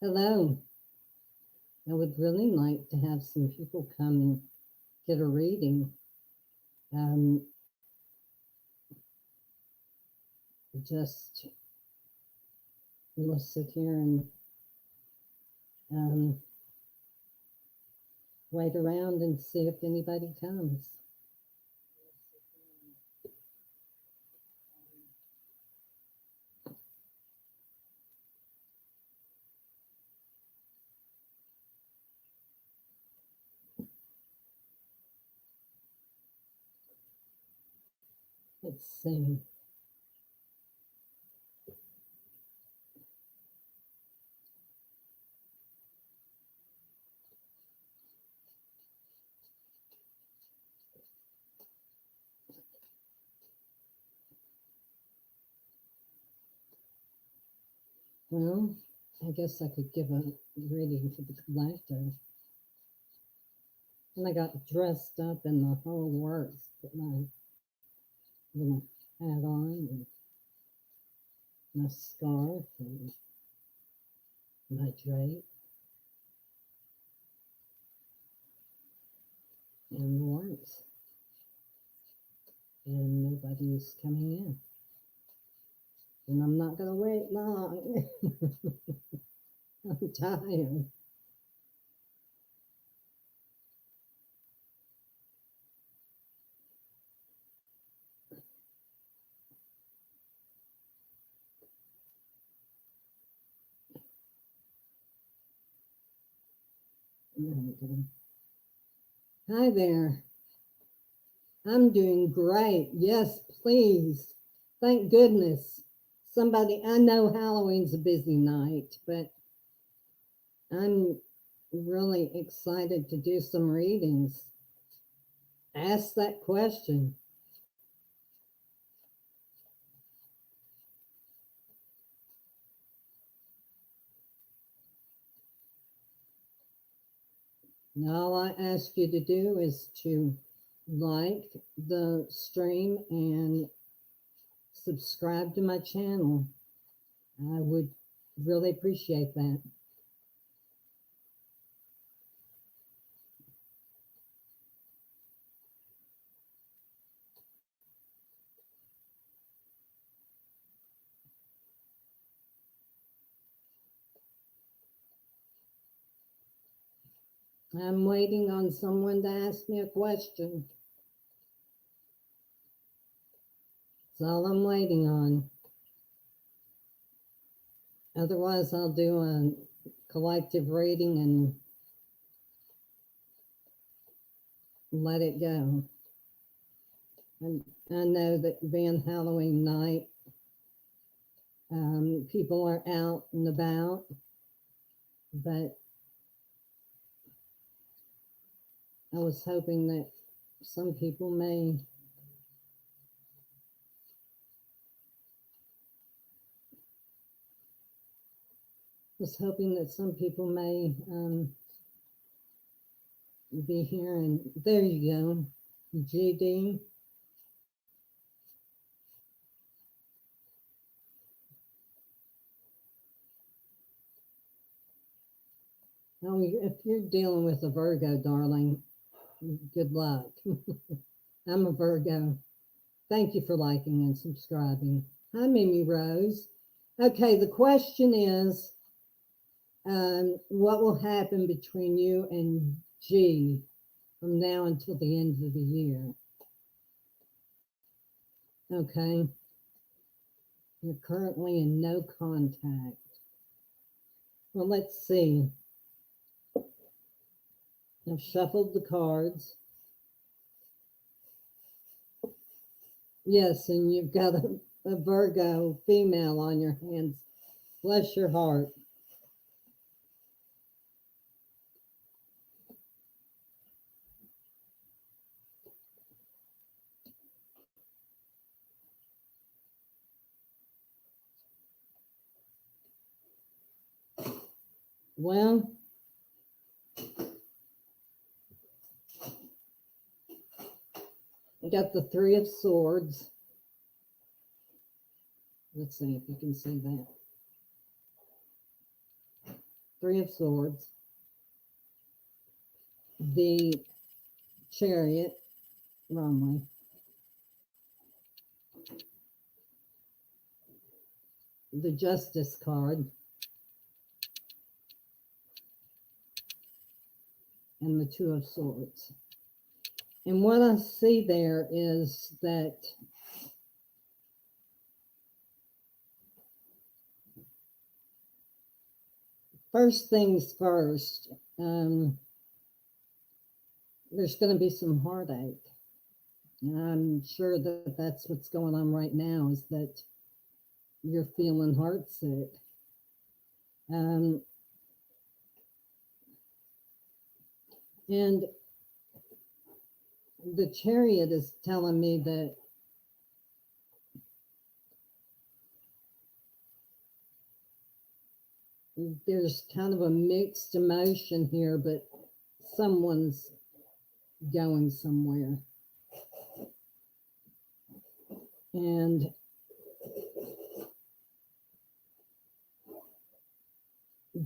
Hello. I would really like to have some people come and get a reading. Um, just we'll sit here and um, wait around and see if anybody comes. Let's see. Well, I guess I could give a reading for the collective. And I got dressed up in the whole works, put my little hat on and my scarf and my drape and the works. And nobody's coming in. And I'm not going to wait long. I'm tired. Hi there. I'm doing great. Yes, please. Thank goodness. Somebody, I know Halloween's a busy night, but I'm really excited to do some readings. Ask that question. And all I ask you to do is to like the stream and subscribe to my channel. I would really appreciate that. I'm waiting on someone to ask me a question. That's all I'm waiting on. Otherwise, I'll do a collective reading and let it go. And I know that being Halloween night, people are out and about, but I was hoping that some people may be here. And there you go, GD. Oh, if you're dealing with a Virgo, darling, good luck. I'm a Virgo. Thank you for liking and subscribing. Hi, Mimi Rose. Okay, the question is, what will happen between you and G from now until the end of the year? Okay, you're currently in no contact. Well, let's see. I've shuffled the cards. Yes, and you've got a Virgo female on your hands. Bless your heart. Well, I got the Three of Swords. Let's see if you can see that. Three of Swords, the Chariot, wrong way, the Justice card, and the Two of Swords. And what I see there is that first things first, there's going to be some heartache. And I'm sure that that's what's going on right now, is that you're feeling heartsick. And the Chariot is telling me that there's kind of a mixed emotion here, but someone's going somewhere. And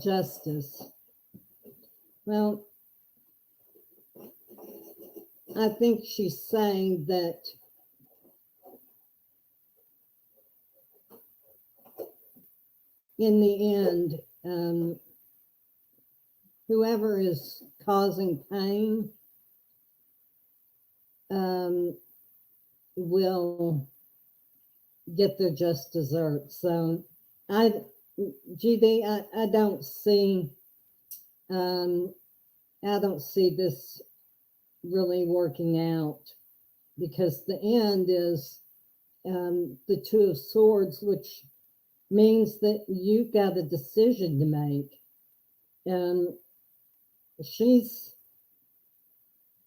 Justice. Well, I think she's saying that in the end, whoever is causing pain will get their just desserts. So GD, I don't see this really working out, because the end is the Two of Swords, which means that you've got a decision to make. She's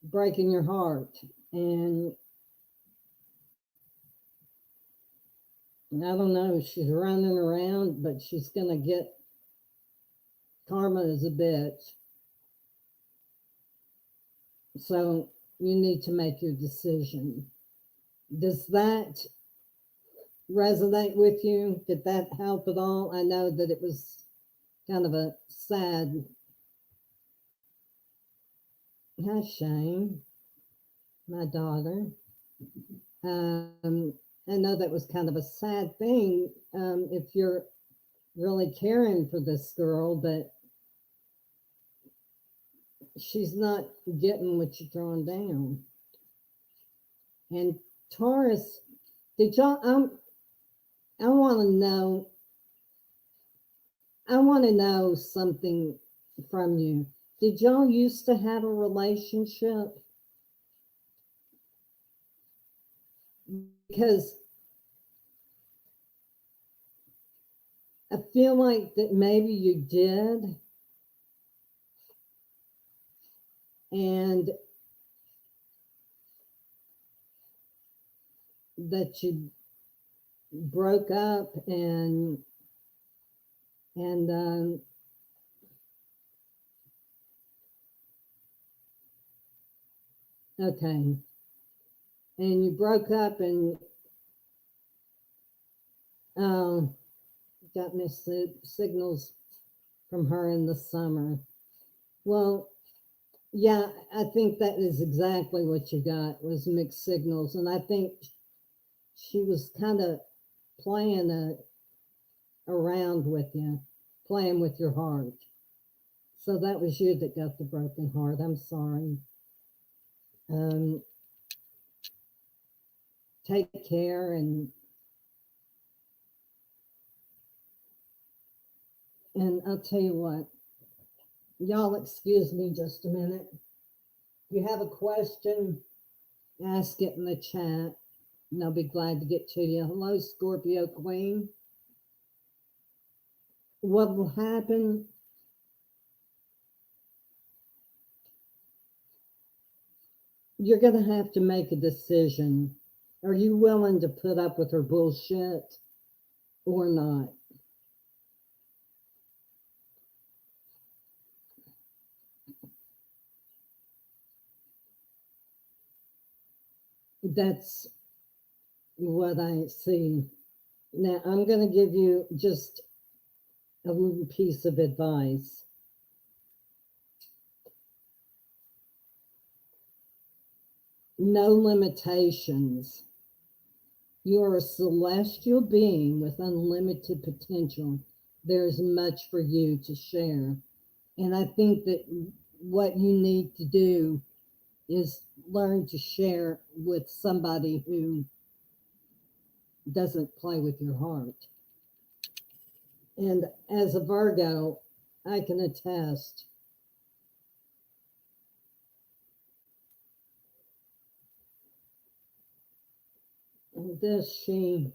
breaking your heart, and I don't know, she's running around, but she's gonna get karma as a bitch. So you need to make your decision. Does that resonate with you? Did that help at all? I know that it was kind of a sad. Hi, Shane, my daughter. I know that was kind of a sad thing if you're really caring for this girl, but she's not getting what you're throwing down. And Taurus, did y'all? I want to know something from you. Did y'all used to have a relationship? Because I feel like that maybe you did, and that you broke up, and okay, and you broke up, and got missed signals from her in the summer. Well, yeah, I think that is exactly what you got, was mixed signals. And I think she was kind of playing around with you, playing with your heart. So that was you that got the broken heart. I'm sorry. Take care, and I'll tell you what, y'all excuse me just a minute. If you have a question, ask it in the chat, and I'll be glad to get to you. Hello, Scorpio Queen. What will happen? You're going to have to make a decision. Are you willing to put up with her bullshit or not? That's what I see. Now, I'm going to give you just a little piece of advice. no limitations. You are a celestial being with unlimited potential. There's much for you to share. And I think that what you need to do is learn to share with somebody who doesn't play with your heart. And as a Virgo, I can attest. Does she,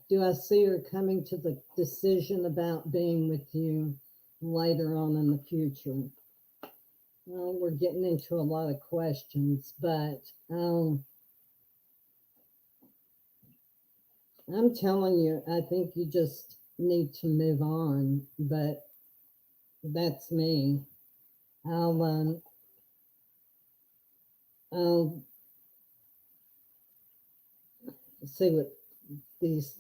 do I see her coming to the decision about being with you later on in the future? Well, we're getting into a lot of questions, but I'm telling you, I think you just need to move on. But that's me. I'll I'll see what these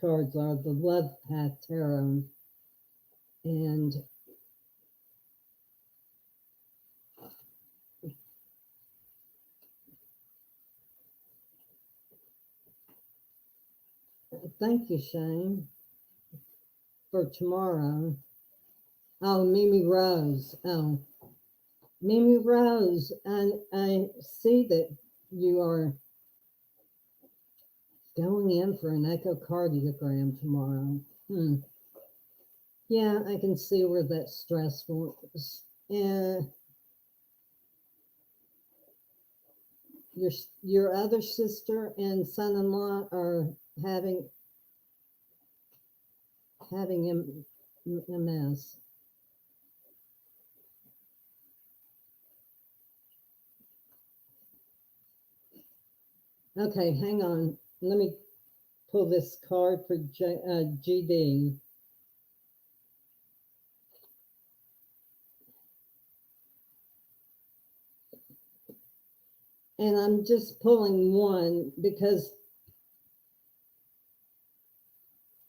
cards are. The Love Path Tarot, and thank you, Shane, for tomorrow. Oh, Mimi Rose. Oh, Mimi Rose. I see that you are going in for an echocardiogram tomorrow. Yeah, I can see where that's stressful. And your other sister and son-in-law are having MS. Okay, hang on. Let me pull this card for GD. And I'm just pulling one because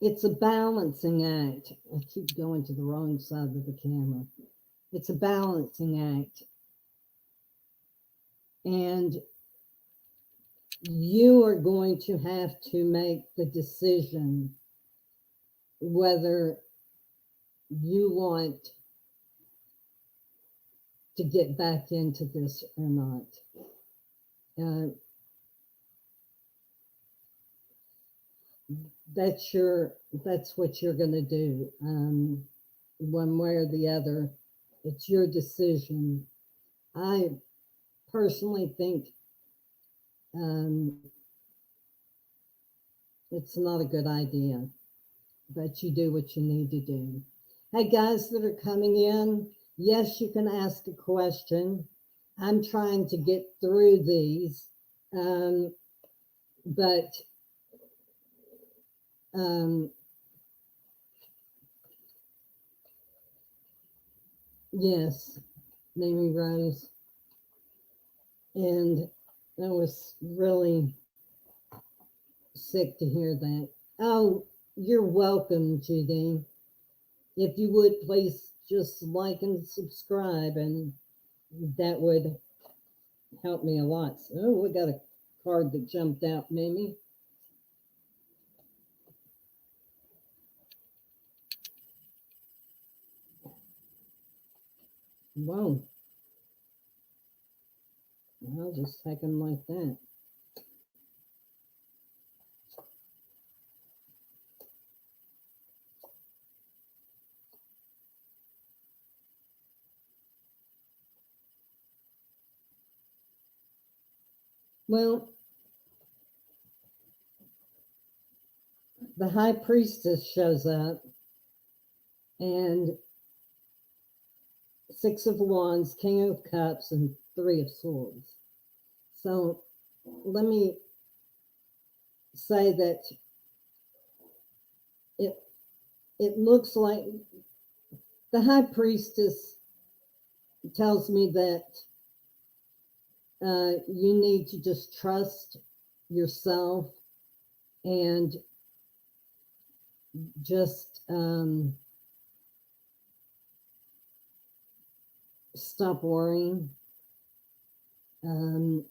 it's a balancing act. I keep going to the wrong side of the camera. It's a balancing act. And you are going to have to make the decision whether you want to get back into this or not. That's what you're going to do. One way or the other, it's your decision. I personally think it's not a good idea, but you do what you need to do. Hey, guys that are coming in, yes, you can ask a question. I'm trying to get through these, but yes, Mimi Rose. And I was really sick to hear that. Oh, you're welcome, Judy. If you would please just like and subscribe, and that would help me a lot. Oh, we got a card that jumped out, Mimi. Whoa. I'll just take them like that. Well, the High Priestess shows up, and Six of Wands, King of Cups, and Three of Swords. So let me say that it looks like the High Priestess tells me that you need to just trust yourself and just stop worrying. Um,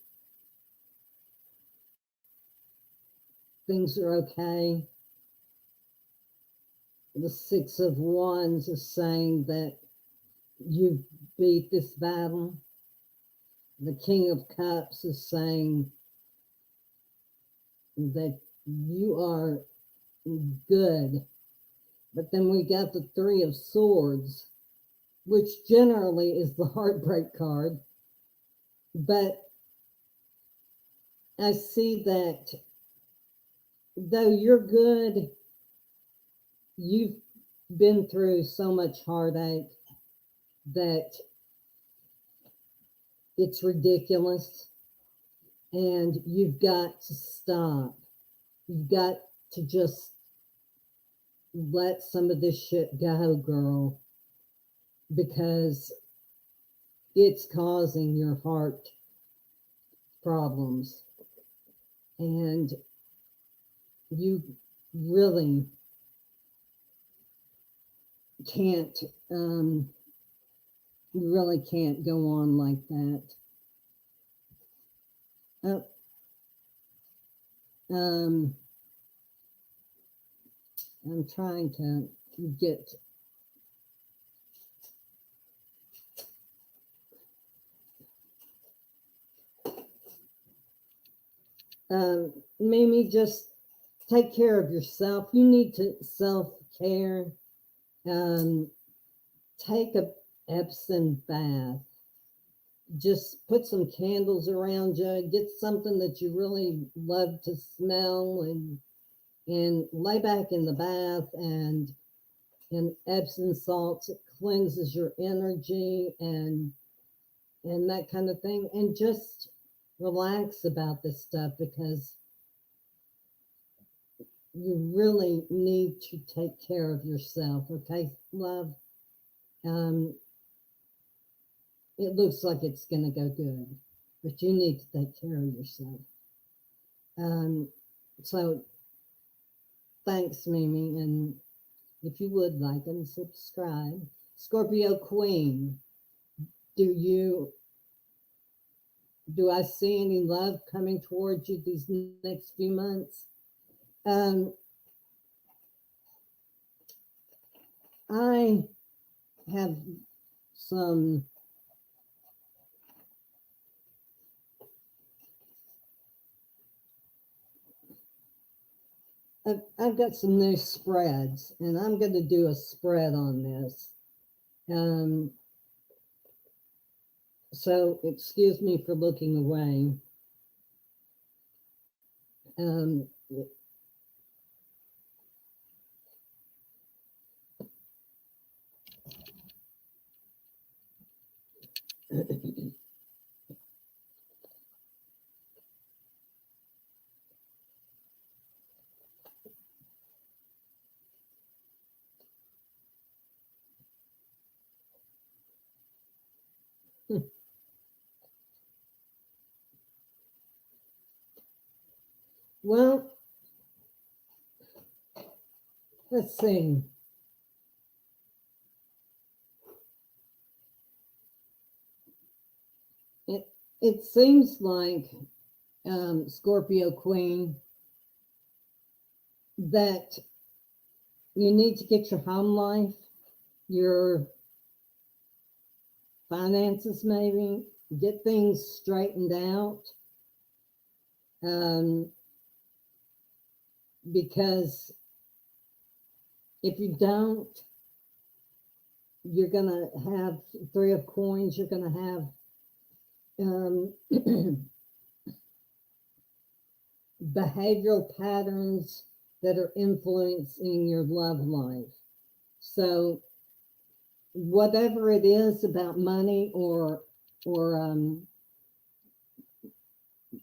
things are okay. The Six of Wands is saying that you beat this battle. The King of Cups is saying that you are good. But then we got the Three of Swords, which generally is the heartbreak card. But I see that though you're good, you've been through so much heartache that it's ridiculous. And you've got to stop. You've got to just let some of this shit go, girl, because it's causing your heart problems. And you really can't, you really can't go on like that. Uh, um, I'm trying to get. Mimi, just take care of yourself. You need to self care. Um, take a Epsom bath. Just put some candles around you. Get something that you really love to smell, and lay back in the bath and Epsom salts. It cleanses your energy and that kind of thing. And just relax about this stuff because you really need to take care of yourself. Okay, love. Um, it looks like it's going to go good, but you need to take care of yourself. Um, so thanks, Mimi. And if you would like and subscribe, Scorpio Queen, do I see any love coming towards you these next few months? Um, I have some I've got some new spreads, and I'm going to do a spread on this. Um, so excuse me for looking away. Um, well, let's see. It it seems like Scorpio Queen that you need to get your home life, your finances, maybe get things straightened out. Um, because if you don't, you're going to have Three of Coins, you're going to have behavioral patterns that are influencing your love life. So whatever it is about money or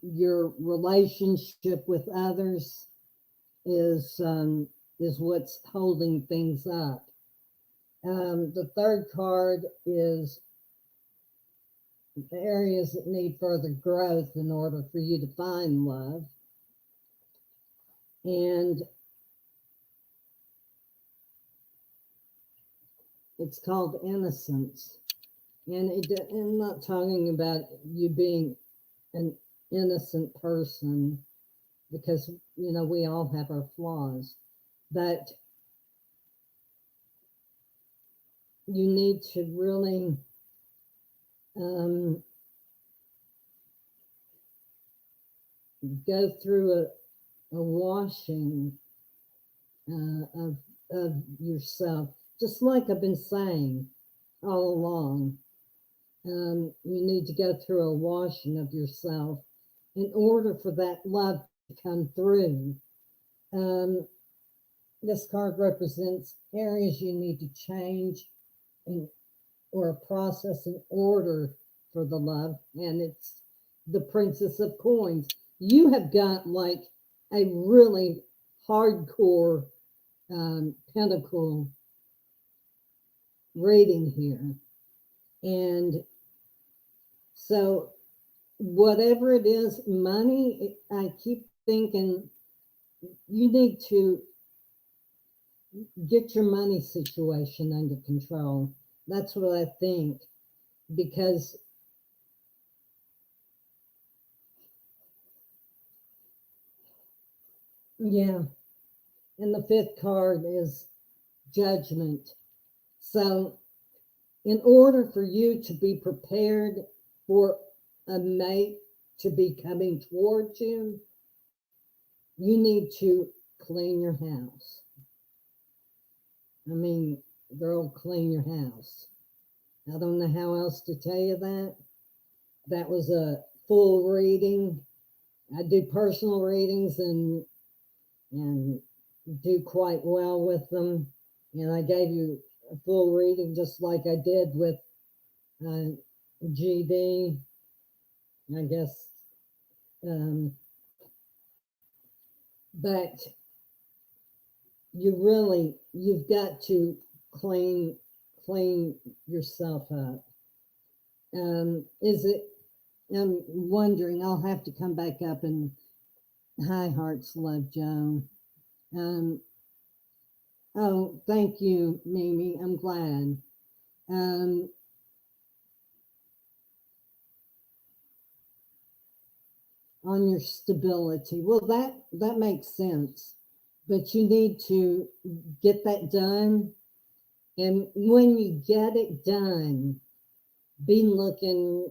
your relationship with others is what's holding things up. The third card is areas that need further growth in order for you to find love. And it's called innocence. And I'm not talking about you being an innocent person, because we all have our flaws, but you need to really go through a washing of yourself, just like I've been saying all along. You need to go through a washing of yourself in order for that love to come through. Um, this card represents areas you need to change in, or a process in order for the love, and it's the Princess of Coins. You have got like a really hardcore pentacle reading here. And so, whatever it is, money, I keep thinking you need to get your money situation under control. That's what I think, because yeah, and the fifth card is Judgment. So, in order for you to be prepared for a mate to be coming towards you, you need to clean your house. I mean, girl, clean your house. I don't know how else to tell you that. That was a full reading. I do personal readings and do quite well with them. And I gave you a full reading just like I did with GD, I guess. But you've got to clean yourself up. Is it? I'm wondering. I'll have to come back up and hi, hearts, love, Joan. Um, oh, thank you, Mimi. I'm glad. Um, on your stability. Well, that makes sense, but you need to get that done. And when you get it done, be looking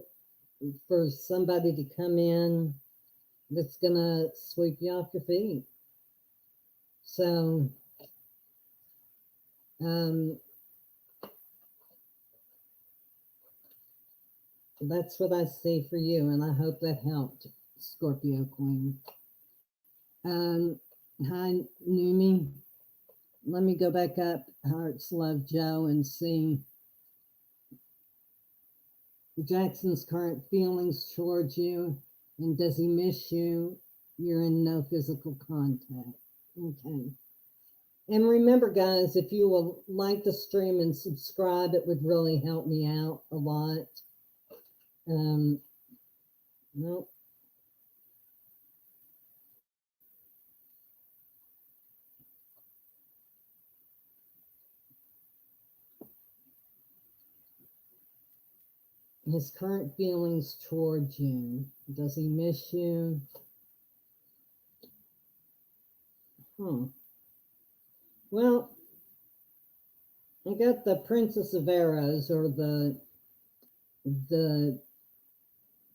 for somebody to come in that's gonna sweep you off your feet. So um, that's what I see for you, and I hope that helped, Scorpio Queen. Um, hi, Numi. Let me go back up, Hearts Love Joe, and see Jackson's current feelings towards you, and does he miss you? You're in no physical contact. Okay. And remember, guys, if you will like the stream and subscribe, it would really help me out a lot. Nope. His current feelings towards you. Does he miss you? Well, I got the Princess of Arrows, or the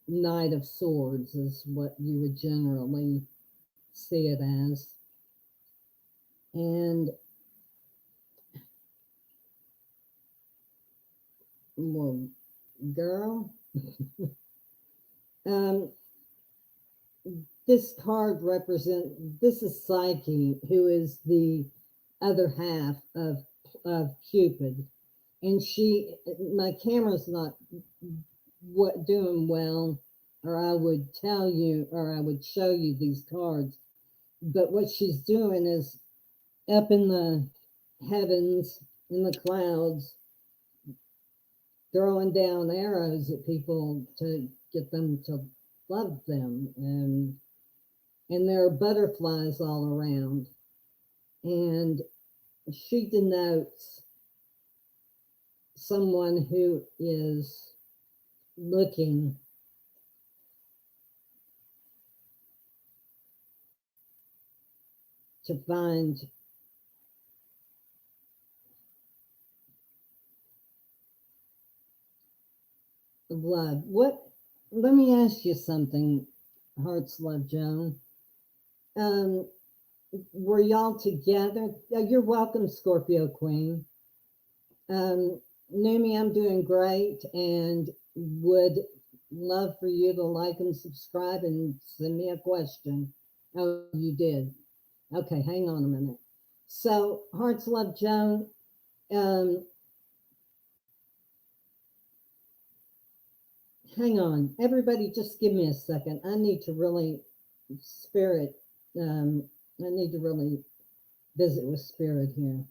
Knight of Swords is what you would generally see it as. And well, girl, this card represents, this is Psyche, who is the other half of Cupid. And my camera's not doing well, or I would tell you, or I would show you these cards. But what she's doing is up in the heavens, in the clouds, throwing down arrows at people to get them to love them. And there are butterflies all around. And she denotes someone who is looking to find love. Let me ask you something, Hearts Love Joan. Um, were y'all together? You're welcome, Scorpio Queen. Numi, I'm doing great and would love for you to like and subscribe and send me a question. Oh, you did. Okay, hang on a minute. So, Hearts Love Joan, um, hang on. Everybody, just give me a second. I need to really spirit. I need to really visit with spirit here.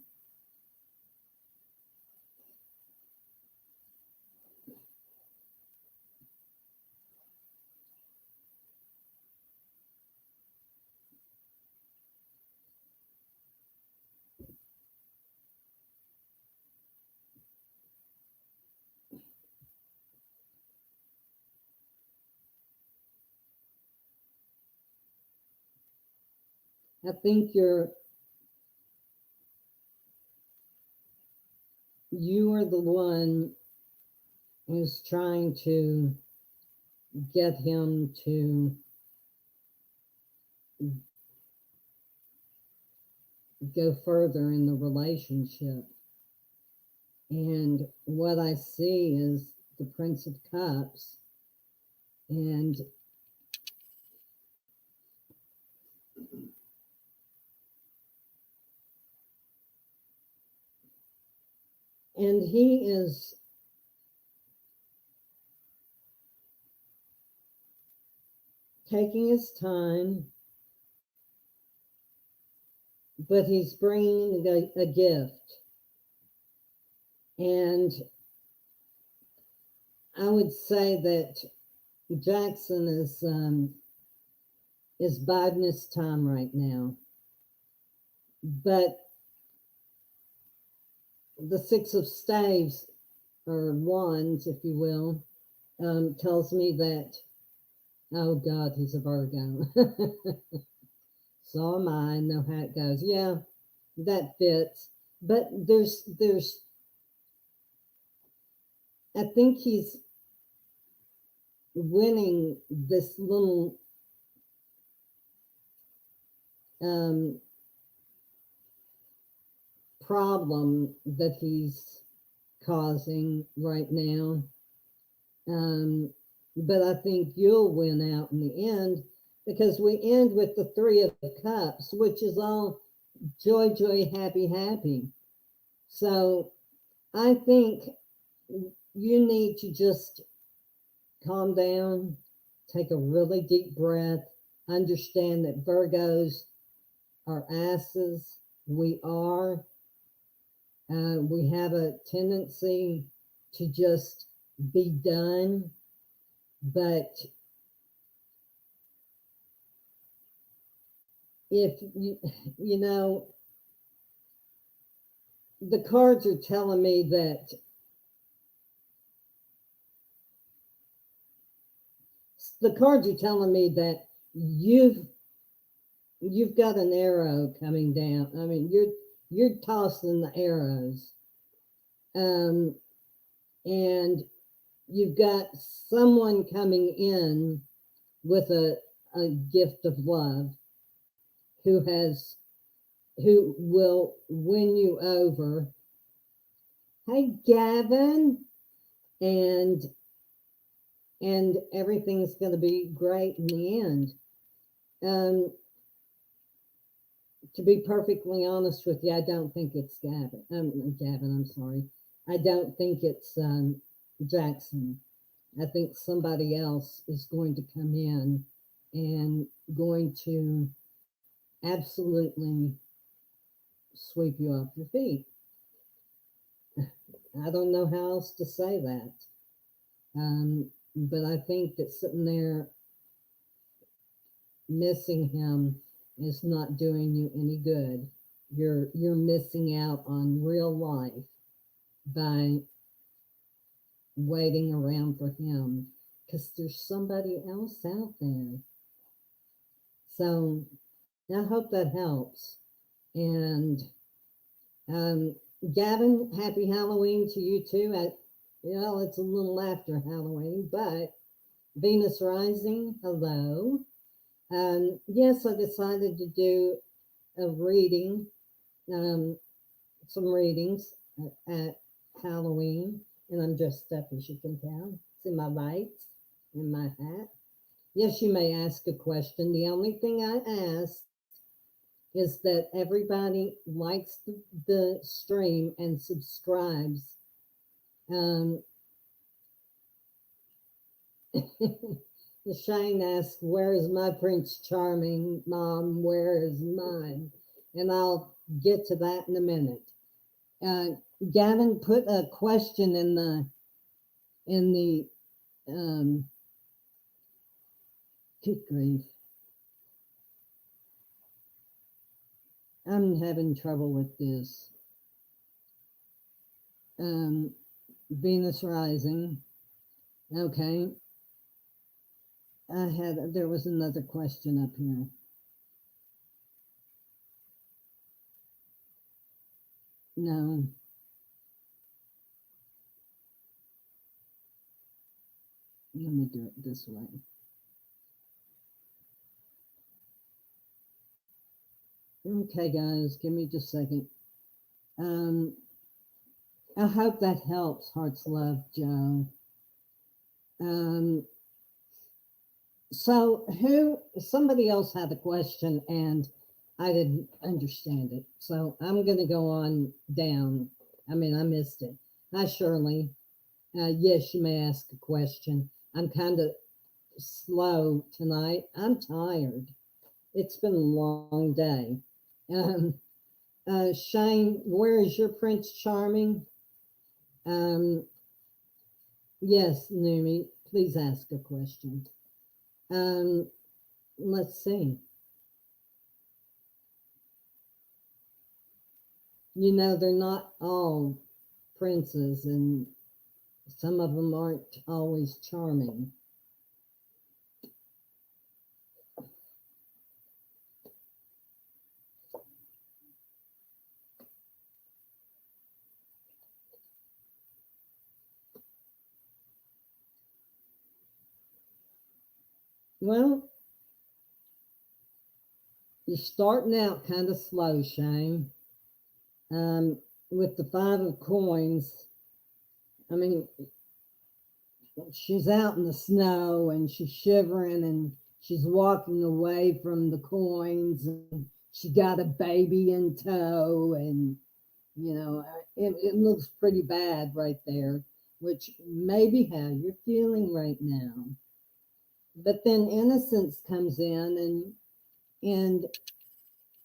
I think you are the one who's trying to get him to go further in the relationship. And what I see is the Prince of Cups, and he is taking his time, but he's bringing a gift. And I would say that Jackson is biding his time right now. But the Six of Staves, or Wands, if you will, tells me that, oh God, he's a Virgo. So am I. Know how it goes. Yeah, that fits. But I think he's winning this little problem that he's causing right now. But I think you'll win out in the end, because we end with the Three of Cups, which is all joy, joy, happy, happy. So I think you need to just calm down, take a really deep breath, understand that Virgos are asses. We are. We have a tendency to just be done, but if you know, the cards are telling me that you've got an arrow coming down. I mean, you're tossing the arrows, and you've got someone coming in with a gift of love who will win you over. Hey, Gavin, and everything's going to be great in the end. To be perfectly honest with you, I don't think it's Gavin. I'm sorry. I don't think it's Jackson. I think somebody else is going to come in and going to absolutely sweep you off your feet. I don't know how else to say that. But I think that sitting there missing him is not doing you any good. You're missing out on real life by waiting around for him, because there's somebody else out there. So I hope that helps. And um, Gavin, happy Halloween to you too. It's a little after Halloween, but Venus Rising, hello. Yes, I decided to do a reading, um, some readings at Halloween, and I'm dressed up as you can tell. See my lights and my hat. Yes, you may ask a question. The only thing I ask is that everybody likes the stream and subscribes. Um, Shane asks, "Where is my Prince Charming, Mom? Where is mine?" And I'll get to that in a minute. Uh, Gavin put a question in the good grief. I'm having trouble with this. Um, Venus Rising. Okay. There was another question up here. No. Let me do it this way. Okay, guys, give me just a second. Um, I hope that helps, Hearts Love, Joe. Um, somebody else had a question and I didn't understand it. So I'm going to go on down. I mean, I missed it. Hi, Shirley. Yes, you may ask a question. I'm kind of slow tonight. I'm tired. It's been a long day. Um, Shane, where is your Prince Charming? Um, yes, Numi, please ask a question. Let's see. They're not all princes, and some of them aren't always charming. Well, you're starting out kind of slow, Shane. With the five of coins, I mean, she's out in the snow and she's shivering and she's walking away from the coins and she got a baby in tow and it looks pretty bad right there, which may be how you're feeling right now. But then innocence comes in and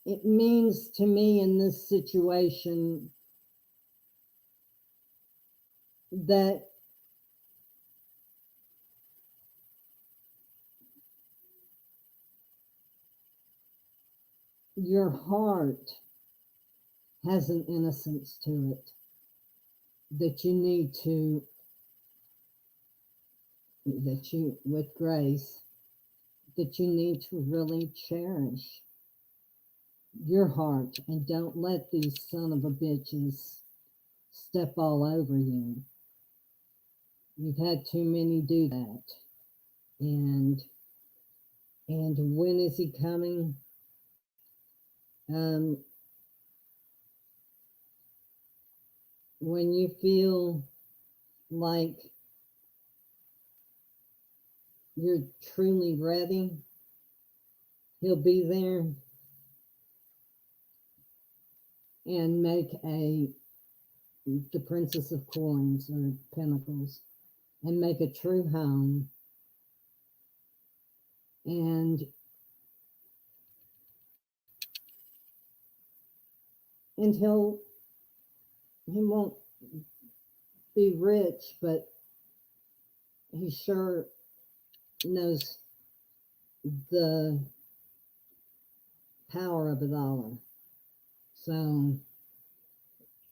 it means to me in this situation that your heart has an innocence to it that you need to, that you, with grace, that you need to really cherish your heart and don't let these son of a bitches step all over you. You've had too many do that. And when is he coming? Um, when you feel like you're truly ready, he'll be there and make the Princess of Coins or Pentacles and make a true home. And he won't be rich, but he sure knows the power of a dollar. So,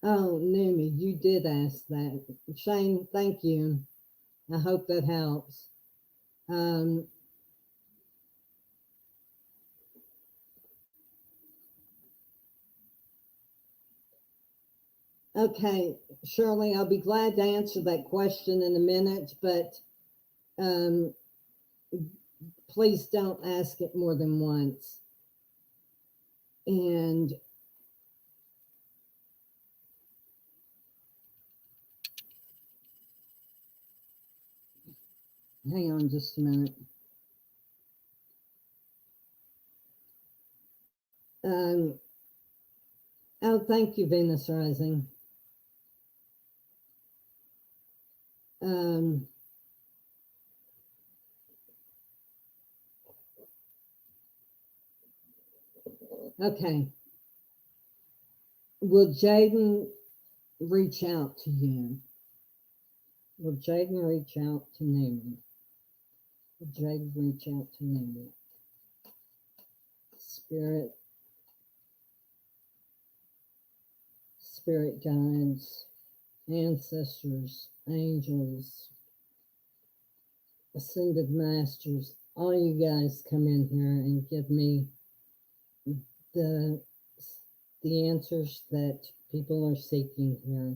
oh, Numi, you did ask that. Shane, thank you. I hope that helps. Um, Okay, Shirley, I'll be glad to answer that question in a minute, but um, please don't ask it more than once. And hang on just a minute. Um, oh, thank you, Venus Rising. Um, okay. Will Jaden reach out to you? Will Jaden reach out to me? Will Jaden reach out to me? Spirit, spirit guides, ancestors, angels, ascended masters, all you guys come in here and give me the the answers that people are seeking here.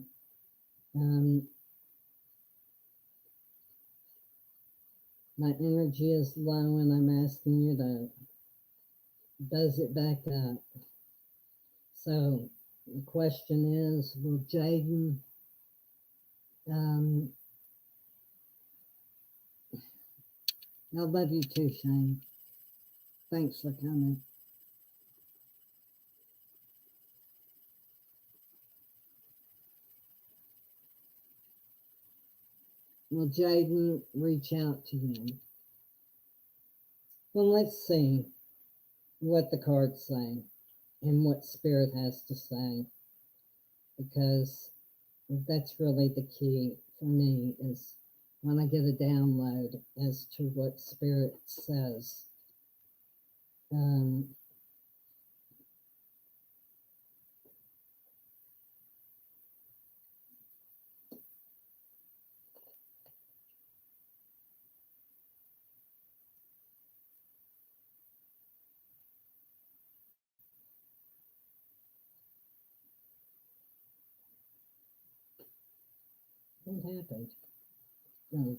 My energy is low and I'm asking you to buzz it back up. So the question is, will Jaden I love you too, Shane. Thanks for coming. Will Jaden reach out to you? Well, let's see what the cards say and what Spirit has to say, because that's really the key for me is when I get a download as to what Spirit says. Um, what happened? Oh,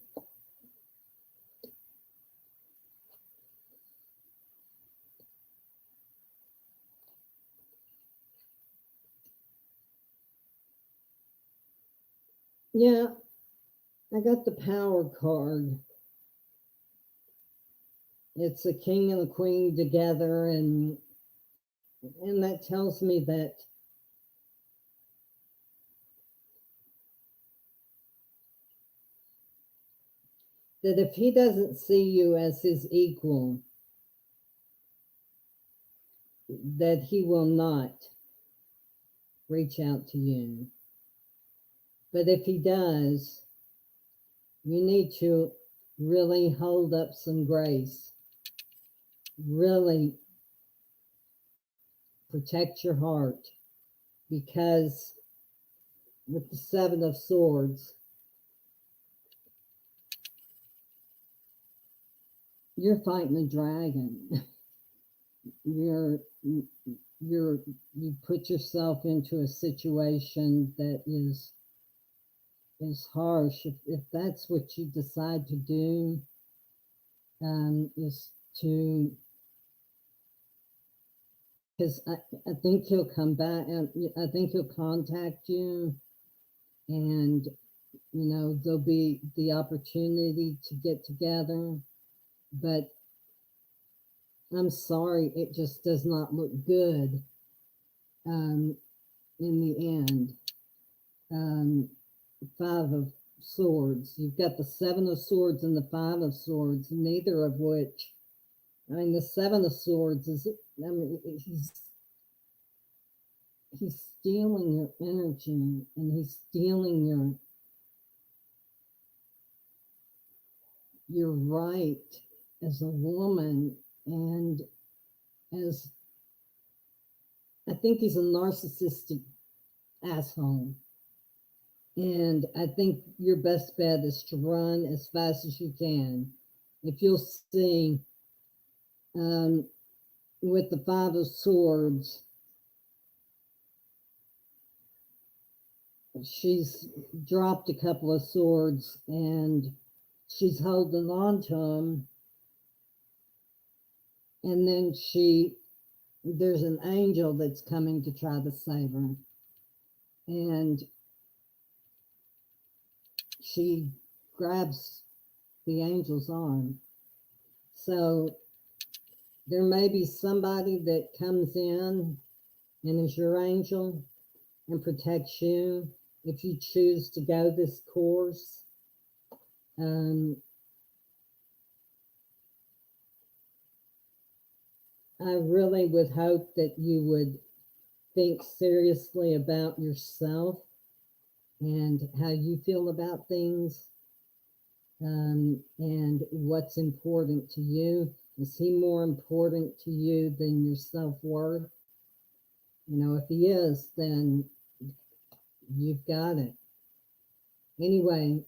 yeah, I got the Power card. It's a king and a queen together, and that tells me that if he doesn't see you as his equal, that he will not reach out to you. But if he does, you need to really hold up some grace, really protect your heart, because with the Seven of Swords, you're fighting a dragon. you're you put yourself into a situation that is harsh. If that's what you decide to do, is to, because I think he'll come back and I think he'll contact you, and there'll be the opportunity to get together. But I'm sorry, it just does not look good um, in the end. Um, Five of Swords. You've got the Seven of Swords and the Five of Swords, neither of which, I mean, the Seven of Swords is, I mean, he's stealing your energy and he's stealing your right as a woman, and as I think he's a narcissistic asshole. And I think your best bet is to run as fast as you can. If you'll see, um, with the Five of Swords, she's dropped a couple of swords and she's holding on to them. And then there's an angel that's coming to try to save her. And she grabs the angel's arm. So there may be somebody that comes in and is your angel and protects you if you choose to go this course. I really would hope that you would think seriously about yourself and how you feel about things, and what's important to you. Is he more important to you than your self-worth? You know, if he is, then you've got it. Anyway,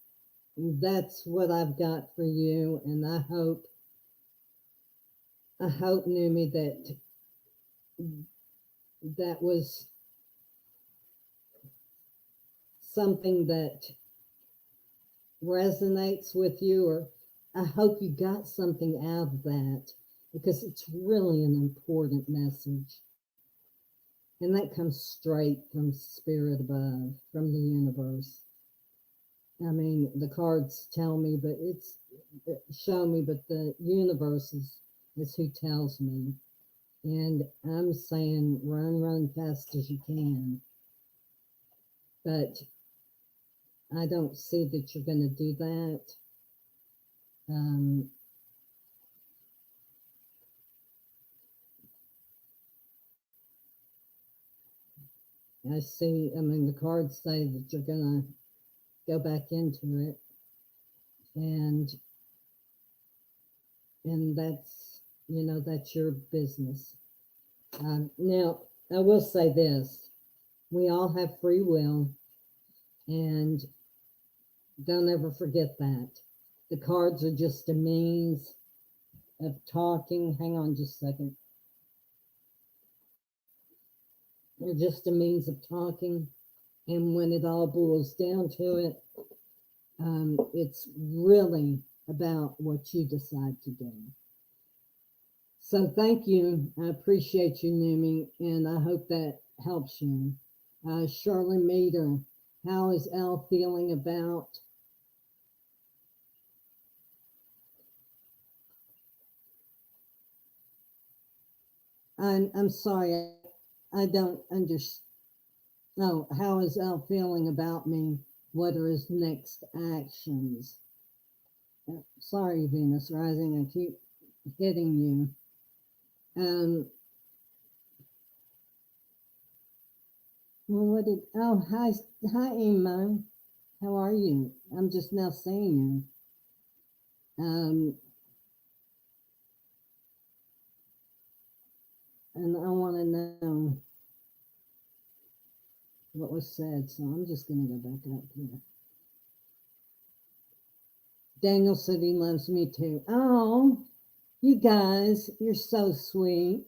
that's what I've got for you, and I hope, Numi, that was something that resonates with you, or I hope you got something out of that, because it's really an important message. And that comes straight from spirit above, from the universe. I mean, the cards tell me, but show me, but the universe is who tells me. And I'm saying run fast as you can. But I don't see that you're going to do that. I see, I mean, the cards say that you're going to go back into it. And that's, that's your business. Now, I will say this. We all have free will, and don't ever forget that. The cards are just a means of talking. Hang on just a second. They're just a means of talking. And when it all boils down to it, it's really about what you decide to do. So thank you. I appreciate you, Numi, and I hope that helps you. Shirley Meter, how is Elle feeling about? I'm sorry, I don't understand. No, how is Elle feeling about me? What are his next actions? Sorry, Venus Rising, I keep hitting you. Hi, Emo. How are you? I'm just now seeing you. And I want to know what was said, so I'm just going to go back up here. Daniel said he loves me too. Oh, you guys, you're so sweet.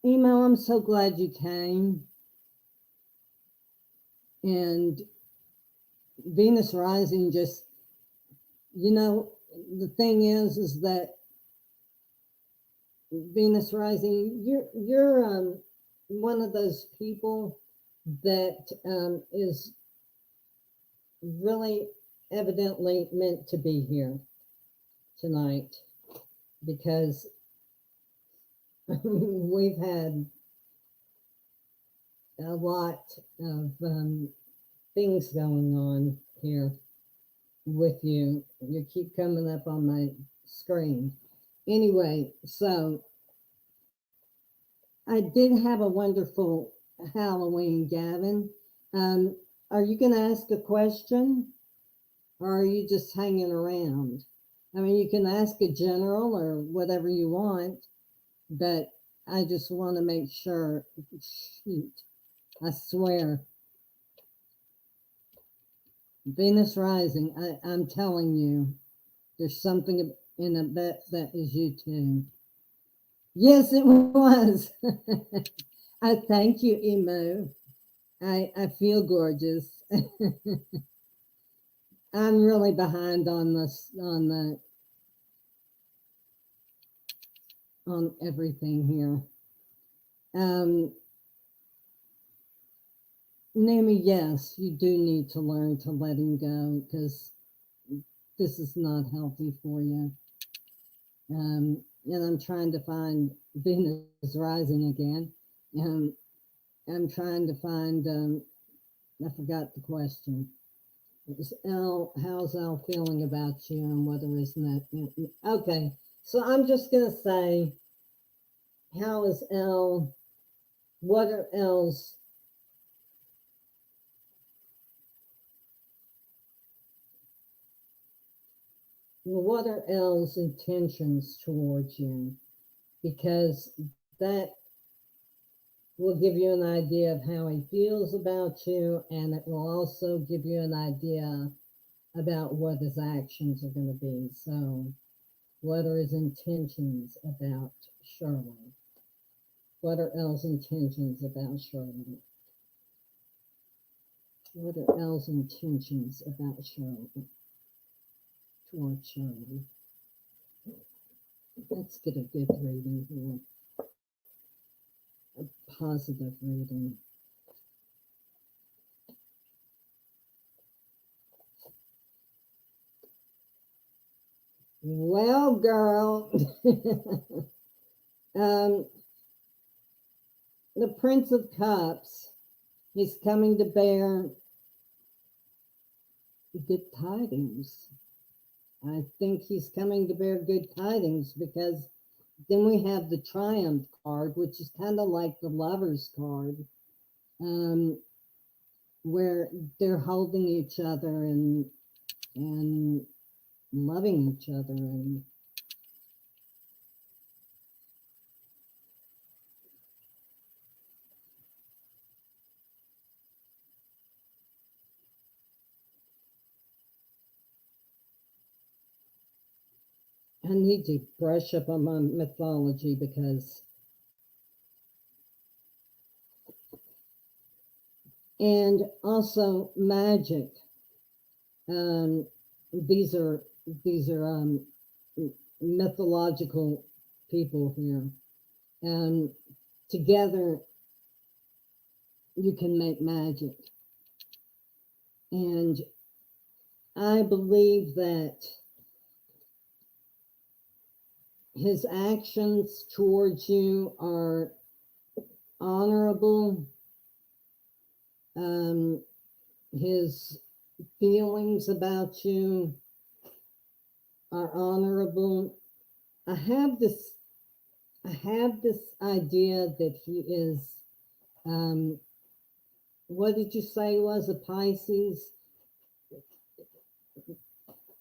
Emo, I'm so glad you came. And Venus Rising, just, the thing is that Venus Rising, you're one of those people that is really evidently meant to be here tonight, because we've had a lot of things going on here with you. You keep coming up on my screen. Anyway, so I did have a wonderful Halloween, Gavin. Are you going to ask a question, or are you just hanging around? I mean, you can ask a general or whatever you want, but I just want to make sure. Shoot, I swear. Venus Rising, I'm telling you, there's something in a bet that is you too. Yes, it was. I thank you, Emo. I feel gorgeous. I'm really behind on this on everything here. Um, Nami, yes, you do need to learn to letting go because this is not healthy for you. And I'm trying to find Venus rising again. Um, I'm trying to find. I forgot the question. It's Elle, how's Elle feeling about you, and whether isn't that okay? So I'm just gonna say, how is Elle? What are Elle's what are Elle's intentions towards you? Because that will give you an idea of how he feels about you, and it will also give you an idea about what his actions are going to be. So, what are his intentions about Shirley? What are Elle's intentions about Shirley? What are Elle's intentions about Shirley? Towards Shirley. Let's get a good reading here. A positive reading. Well, girl, um, the Prince of Cups, he's coming to bear good tidings. I think he's coming to bear good tidings because then we have the Triumph card, which is kind of like the Lover's card, um, where they're holding each other and loving each other I need to brush up on my mythology because and also magic. Um, these are these are mythological people here, and together you can make magic. And I believe that his actions towards you are honorable. Um, his feelings about you are honorable. I have this I have this idea that he is um, what did you say he was a Pisces?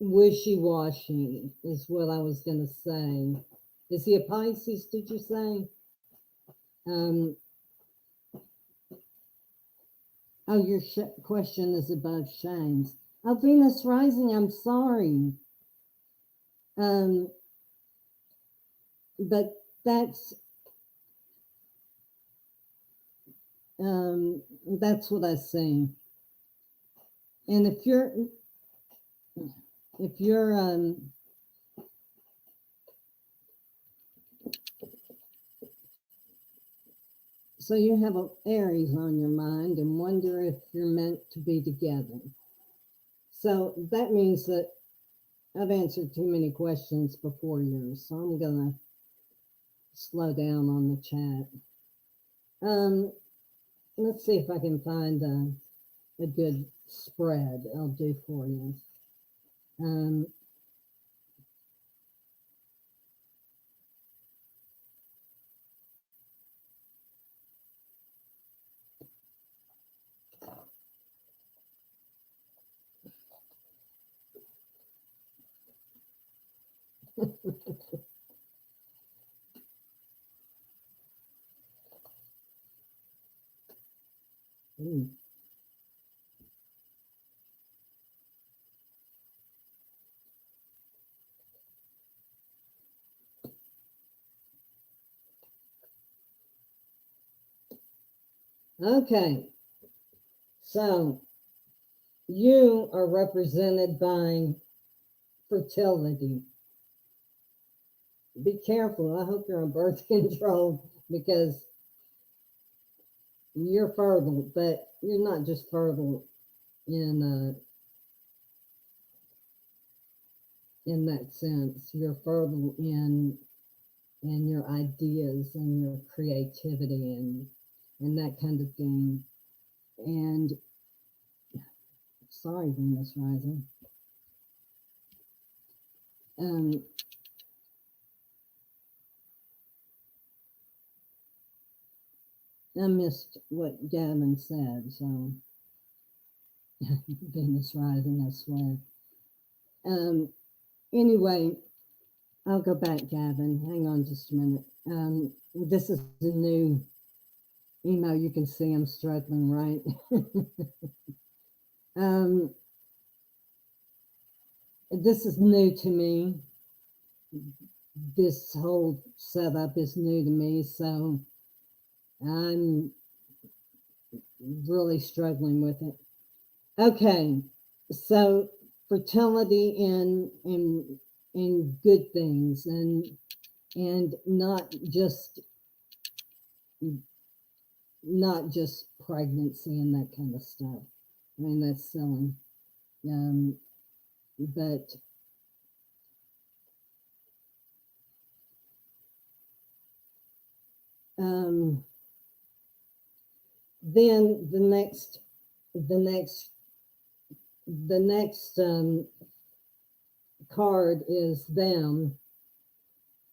Wishy-washy is what I was going to say. Is he a Pisces, did you say? Um, oh, your question is about shames. Oh, Venus rising, I'm sorry. Um, but that's what I say. And if you're so you have a Aries on your mind and wonder if you're meant to be together. So that means that I've answered too many questions before yours, so I'm gonna slow down on the chat. Um, let's see if I can find a good spread I'll do for you. Um, mm, okay, So you are represented by fertility. Be careful. I hope you're on birth control because you're fertile, but you're not just fertile in that sense. You're fertile in your ideas and your creativity and that kind of thing. And sorry, Venus rising. Um, I missed what Gavin said, so Venus rising, I swear. Anyway, I'll go back, Gavin. Hang on just a minute. This is a new email. You can see I'm struggling, right? um, this is new to me. This whole setup is new to me, so I'm really struggling with it. Okay, so fertility in good things and not just pregnancy and that kind of stuff. I mean that's silly. Um, but um, then the next the next card is them,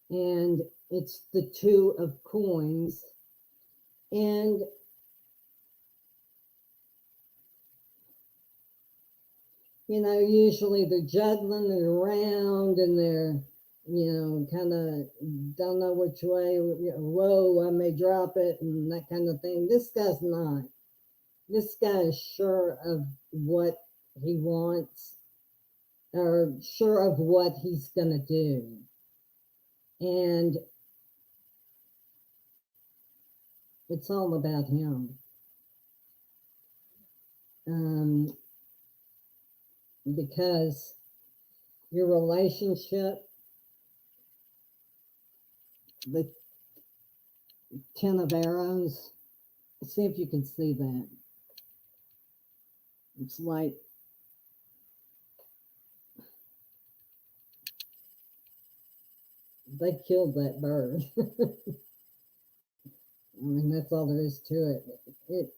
and it's the two of coins, and usually they're juggling it around and they're kind of don't know which way. Whoa, I may drop it and that kind of thing. This guy's not. This guy is sure of what he wants or sure of what he's going to do. And it's all about him. Um, because your relationship, the Ten of Arrows, see if you can see that. It's like they killed that bird. I mean, that's all there is to it.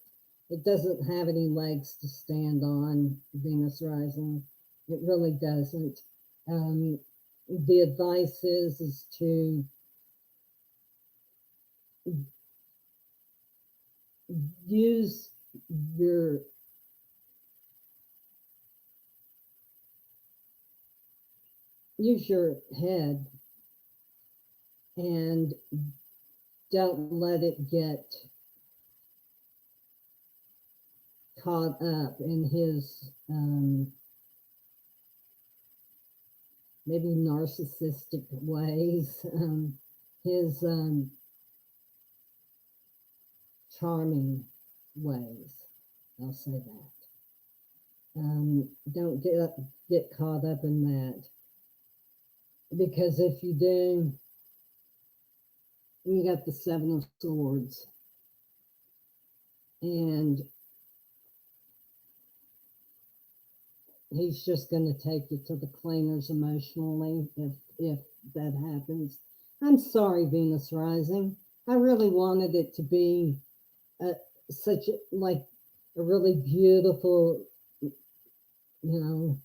It doesn't have any legs to stand on, Venus rising. It really doesn't. The advice is to use your use your head and don't let it get caught up in his maybe narcissistic ways, his charming ways. I'll say that. Don't get caught up in that, because if you do, you got the Seven of Swords, and he's just going to take you to the cleaners emotionally if that happens. I'm sorry, Venus rising. I really wanted it to be such like a really beautiful, you know,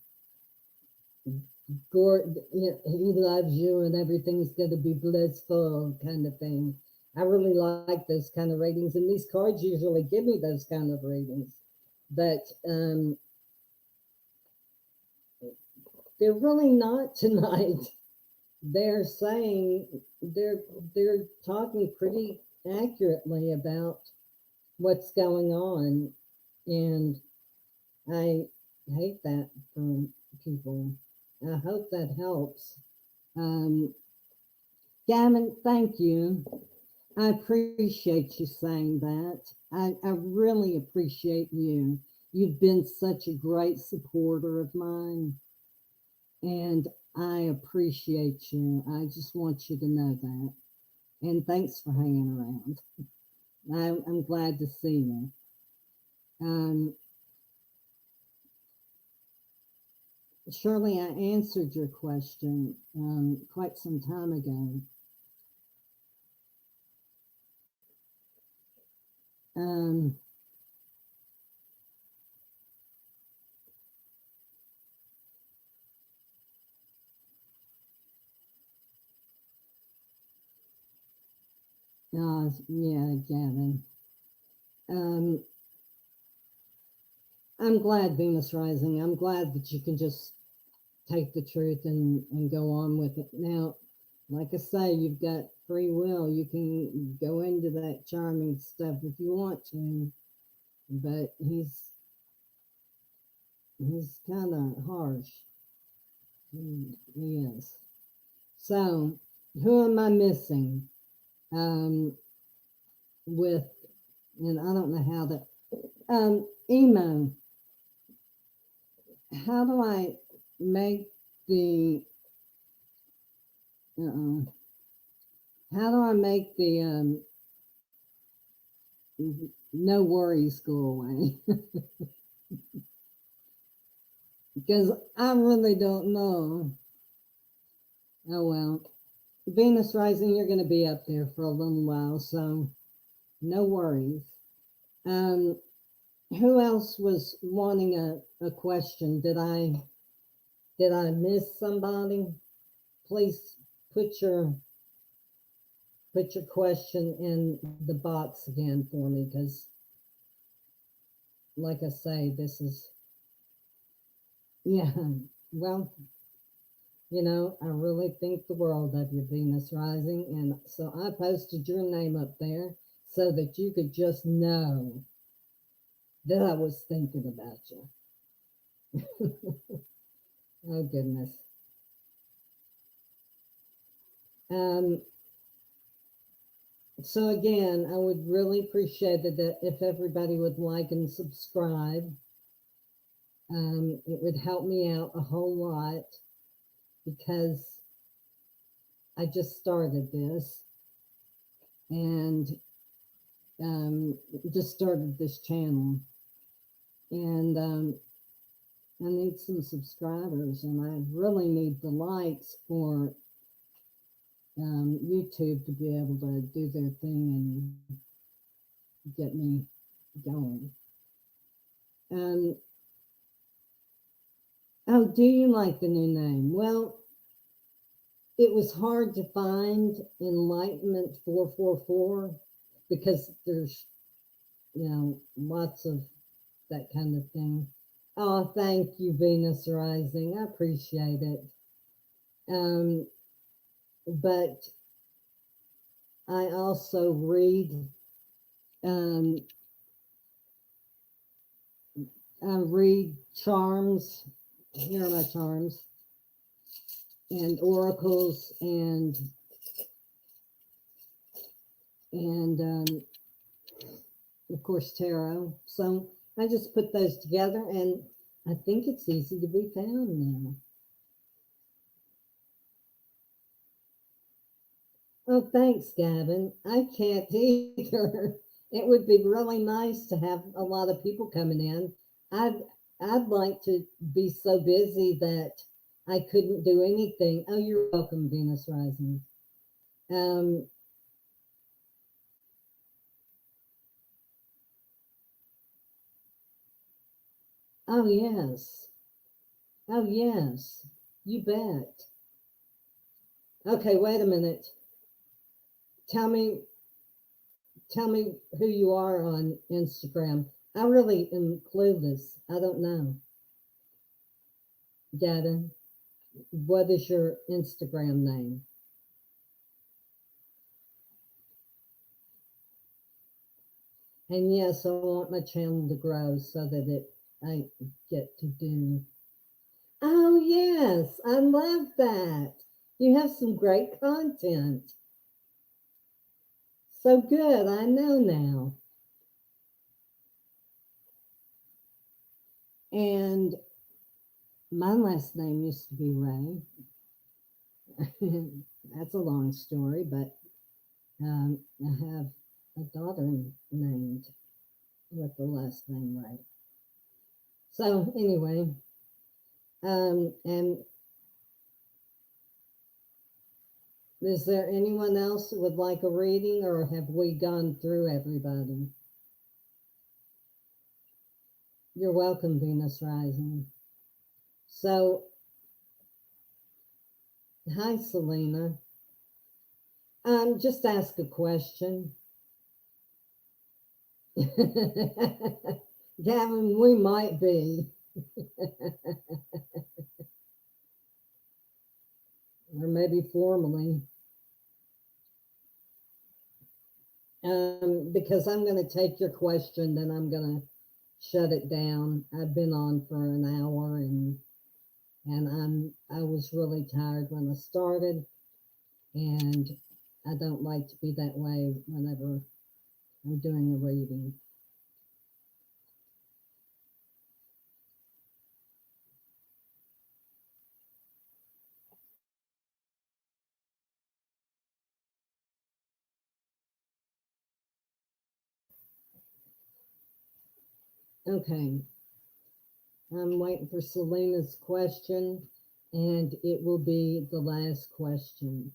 he loves you and everything's going to be blissful kind of thing. I really like those kind of ratings, and these cards usually give me those kind of ratings, but they're really not tonight. They're saying they're talking pretty accurately about what's going on, and I hate that for people. I hope that helps. Gavin, thank you. I appreciate you saying that. I really appreciate you. You've been such a great supporter of mine, and I appreciate you. I just want you to know that. And thanks for hanging around. I'm glad to see you. Um, Shirley, I answered your question quite some time ago. Um, yeah, Gavin. Um, I'm glad, Venus Rising. I'm glad that you can just take the truth and go on with it. Now, like I say, you've got free will. You can go into that charming stuff if you want to, but he's kind of harsh. He is. So, who am I missing? With, and I don't know how to. Emo. How do I make the? Uh, how do I make the no worries go away? Because I really don't know. Oh well. Venus rising, you're going to be up there for a little while, so no worries. Um, who else was wanting a question? Did I miss somebody? Please put your put your question in the box again for me, because like I say, this is yeah. Well, I really think the world of you, Venus Rising. And so I posted your name up there so that you could just know that I was thinking about you. Oh, goodness. Um, so, again, I would really appreciate it that if everybody would like and subscribe. It would help me out a whole lot because I just started this and just started this channel. And I need some subscribers, and I really need the likes for YouTube to be able to do their thing and get me going. Um, oh, do you like the new name? Well, it was hard to find Enlightenment 444 because there's, lots of that kind of thing. Oh, thank you, Venus Rising. I appreciate it. Um, but I also um, read charms. Here are my charms and oracles and of course tarot. So I just put those together, and I think it's easy to be found now. Oh, thanks, Gavin. I can't either. It would be really nice to have a lot of people coming in. I'd like to be so busy that I couldn't do anything. Oh, you're welcome, Venus Rising. Um, oh yes. Oh yes. You bet. Okay, wait a minute. Tell me tell me who you are on Instagram. I really am clueless. I don't know. Gavin, what is your Instagram name? And yes, I want my channel to grow so that I get to do. Oh yes, I love that. You have some great content. So good, I know now. And my last name used to be Ray. That's a long story, but I have a daughter named with the last name Ray. So anyway, and is there anyone else that would like a reading, or have we gone through everybody? You're welcome, Venus Rising. So, hi, Selena. Just ask a question. Gavin, we might be. Or maybe formally. Because I'm going to take your question, then I'm going to shut it down. I've been on for an hour, and I was really tired when I started, and I don't like to be that way whenever I'm doing a reading. Okay, I'm waiting for Selena's question, and it will be the last question.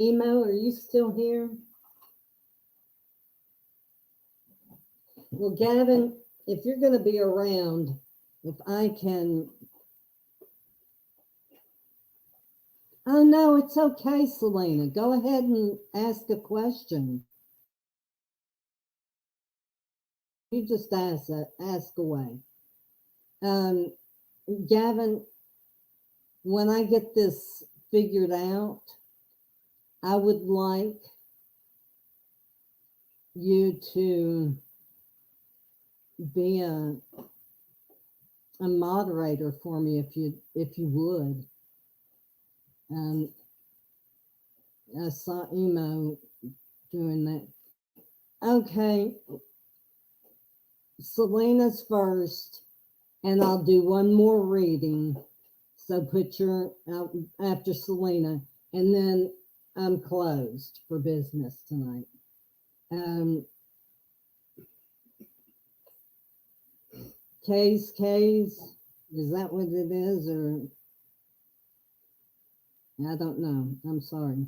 Emo, are you still here? Well, Gavin, if you're going to be around, if I can. Oh, no, it's okay, Selena. Go ahead and ask a question. You just ask away. Um, Gavin, when I get this figured out, I would like you to be a moderator for me if you would. I saw Emo doing that. Okay, Selena's first, and I'll do one more reading. So put your after Selena, and then I'm closed for business tonight. K's, is that what it is, or I don't know. I'm sorry.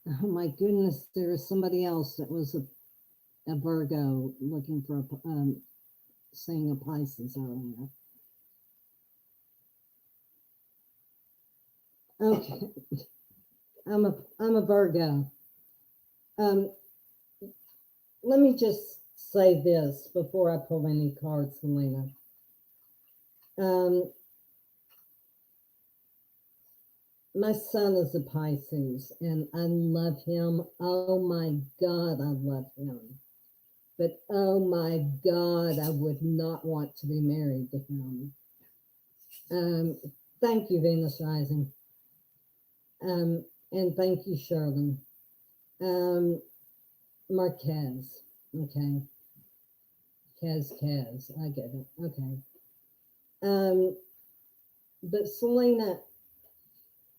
Oh my goodness, there was somebody else that was a Virgo looking for seeing a Pisces earlier. Okay, I'm a Virgo. Um, let me just say this before I pull any cards, Selena. My son is a Pisces, and I love him. Oh my God, I love him. But oh my God, I would not want to be married to him. Thank you, Venus Rising. And thank you, Shirley. Marquez. Okay. Kaz. I get it. Okay. But Selena,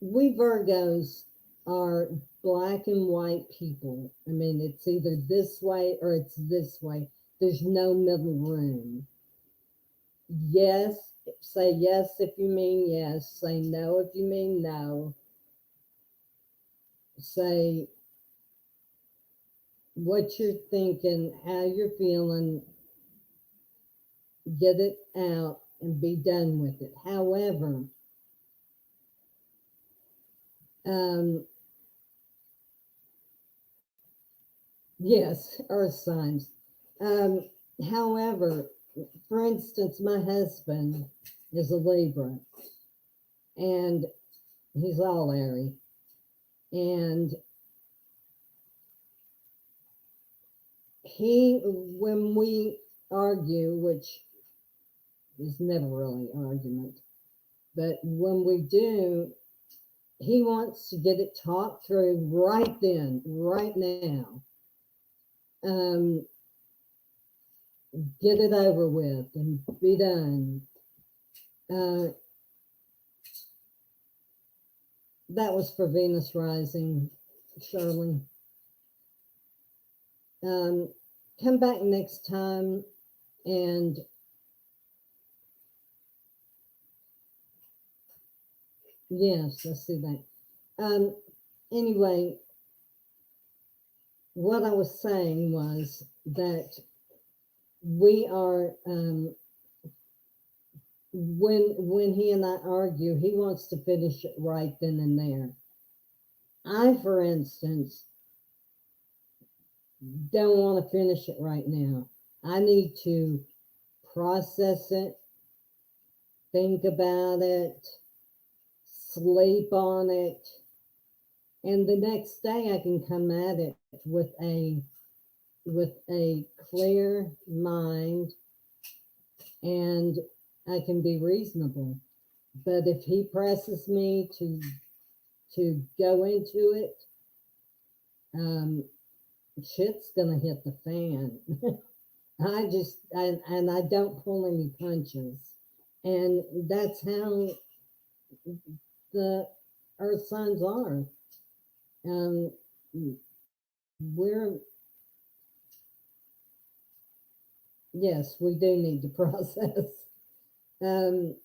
we Virgos are black and white people. I mean, it's either this way or it's this way. There's no middle room. Yes, say yes if you mean yes. Say no if you mean no. Say what you're thinking, how you're feeling, get it out and be done with it. However, yes, earth signs. Um, however, for instance, my husband is a Libra, and he's all airy. And when we argue, which is never really argument, but when we do, he wants to get it talked through right then, right now. get it over with and be done. That was for Venus rising, Shirley. Come back next time and yes, I see that. Anyway, what I was saying was that we are when he and I argue, he wants to finish it right then and there. I, for instance, don't want to finish it right now. I need to process it, think about it, sleep on it, and the next day I can come at it with a clear mind, and I can be reasonable. But if he presses me to go into it, shit's gonna hit the fan. And I don't pull any punches, and that's how the earth signs are. Um, we're yes, we do need to process. Um,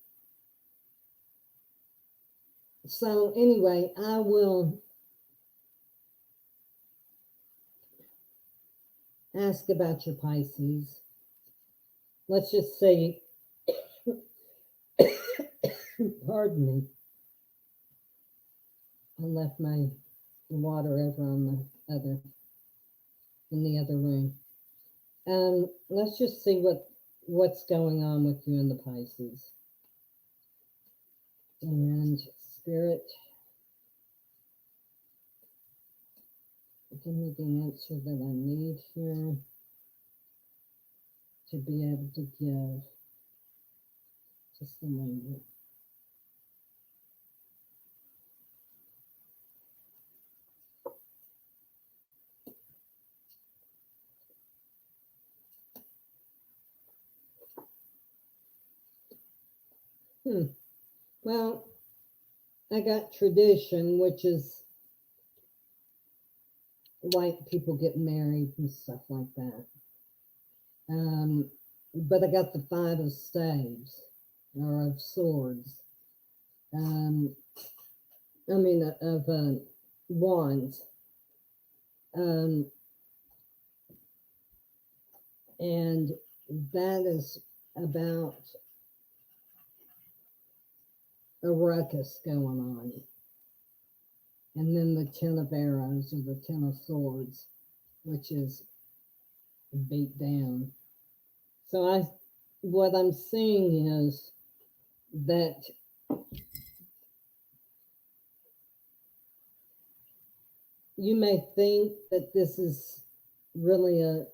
so anyway, I will ask about your Pisces. Let's just say, pardon me, I left my water over on the other in the other room. Let's just see what's going on with you in the Pisces. And Spirit, give me the answer that I need here to be able to give. Just a moment. Well, I got tradition, which is like people get married and stuff like that. But I got the Five of Staves or of Swords. Um, I mean, of Wands. Um, and that is about a ruckus going on. And then the Ten of Arrows or the Ten of Swords, which is beat down. So what I'm seeing is that you may think that this is really a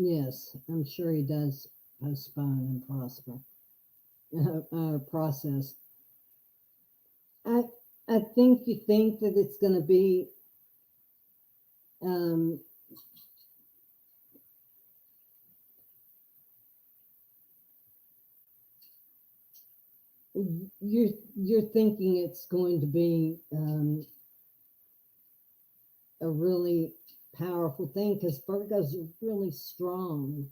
yes, I'm sure he does postpone and prosper process. I I think you think that it's going to be um, you're thinking it's going to be a really powerful thing because Virgos are really strong.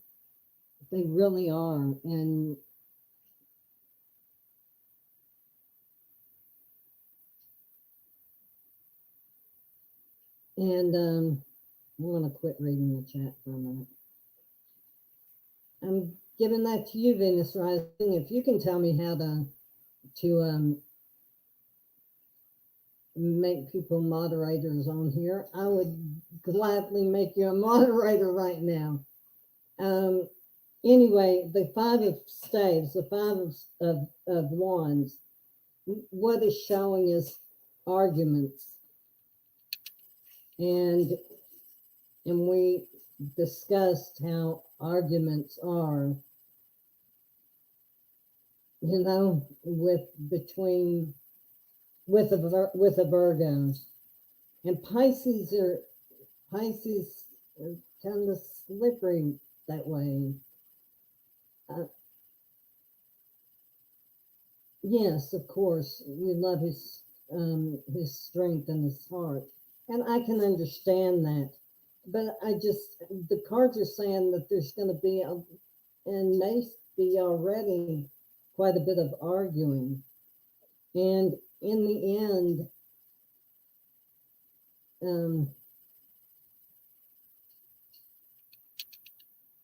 They really are, and I'm going to quit reading the chat for a minute. I'm giving that to you, Venus Rising. If you can tell me how to make people moderators on here, I would gladly make you a moderator right now. Anyway, the Five of Staves, the Five of Wands, what is showing is arguments. And we discussed how arguments are, with between with a Virgo, and Pisces are kind of slippery that way. Uh, yes, of course, we love his strength and his heart, and I can understand that. But the cards are saying that there's going to be and may be already quite a bit of arguing, and in the end, um,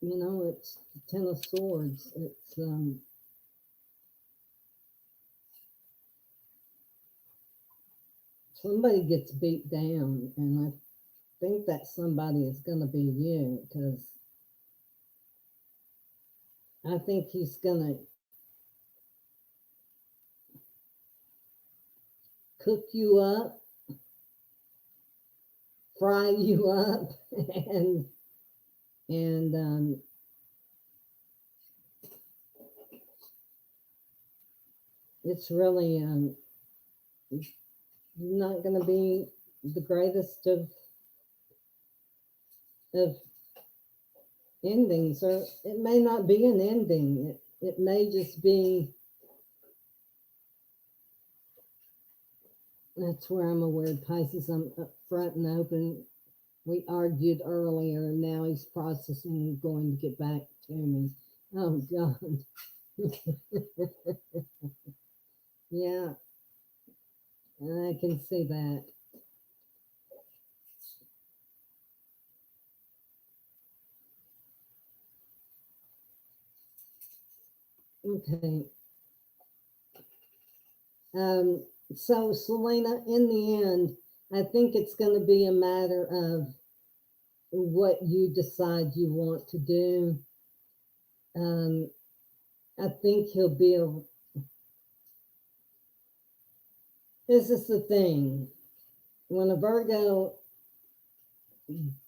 it's the Ten of Swords. It's somebody gets beat down, and I think that somebody is going to be you, because I think he's going to cook you up, fry you up, and it's really not going to be the greatest of endings, or it may not be an ending. It may just be. That's where I'm a weird Pisces. I'm up front and open. We argued earlier, and now he's processing and going to get back to me. Oh God. Yeah, I can see that. Okay. So Selena, in the end, I think it's going to be a matter of what you decide you want to do. Um, I think he'll be a. This is the thing. When a Virgo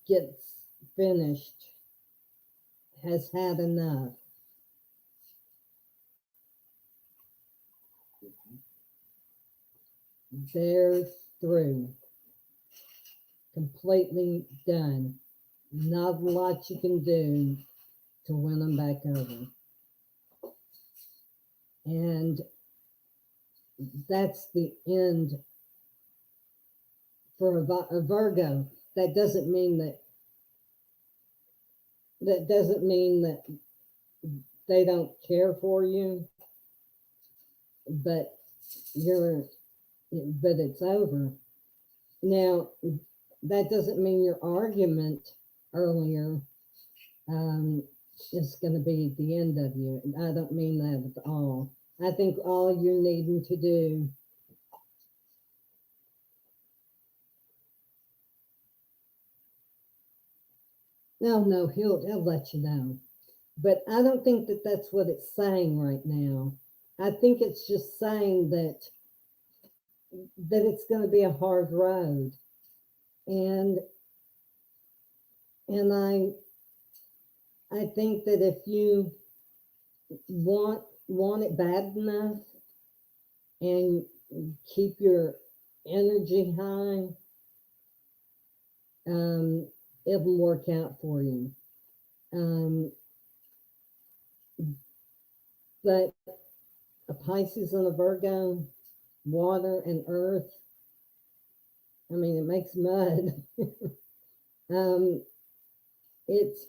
gets finished, has had enough, they're through, completely done. Not a lot you can do to win them back over. And that's the end for a Virgo. That doesn't mean that they don't care for you, but but it's over. Now, that doesn't mean your argument earlier is going to be the end of you. I don't mean that at all. I think all you're needing to do no, he'll let you know. But I don't think that that's what it's saying right now. I think it's just saying that it's going to be a hard road, and and I think that if you want it bad enough and keep your energy high, it will work out for you. Um, but a Pisces and a Virgo, water and earth. I mean, it makes mud. um, it's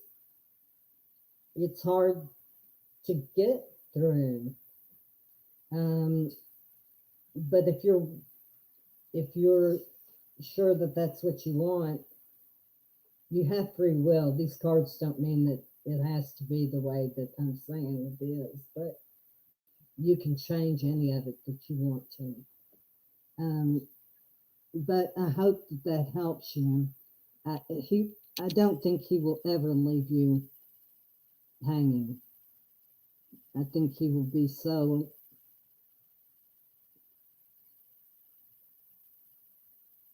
it's hard to get through. Um, but if you're sure that that's what you want, you have free will. These cards don't mean that it has to be the way that I'm saying it is, but you can change any of it that you want to. Um, but I hope that helps you. I don't think he will ever leave you hanging. I think he will be so.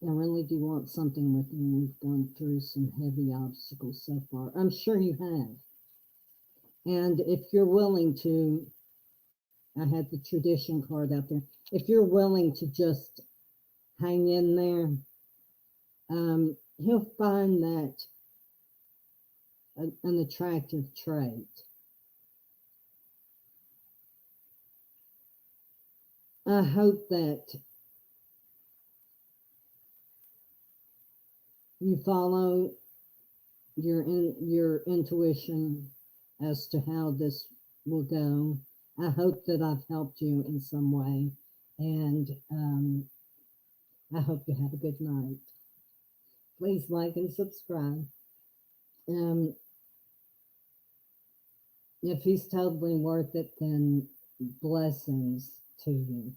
I really do want something with you. You've gone through some heavy obstacles so far. I'm sure you have. And if you're willing to, I had the tradition card out there. If you're willing to just hang in there. He'll find that an attractive trait. I hope that you follow your intuition as to how this will go. I hope that I've helped you in some way, and I hope you have a good night. Please like and subscribe. Um, if he's totally worth it, then blessings to you.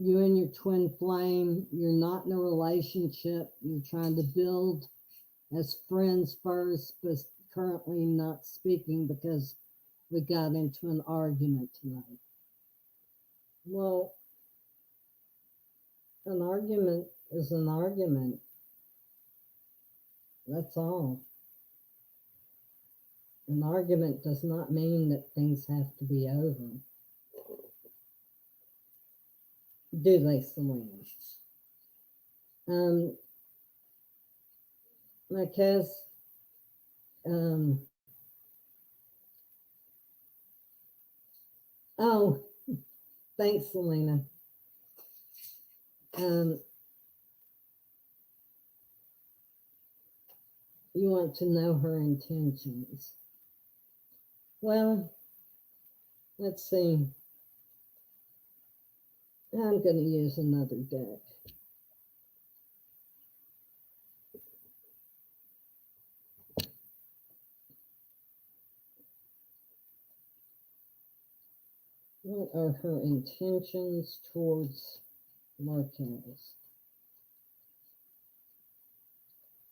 You and your twin flame, you're not in a relationship. You're trying to build as friends first, but currently not speaking because we got into an argument tonight. Well, an argument is an argument. That's all. An argument does not mean that things have to be over. Do they, Selena? Marquez, oh, thanks, Selena. You want to know her intentions. Well, let's see. I'm going to use another deck. What are her intentions towards Marquez?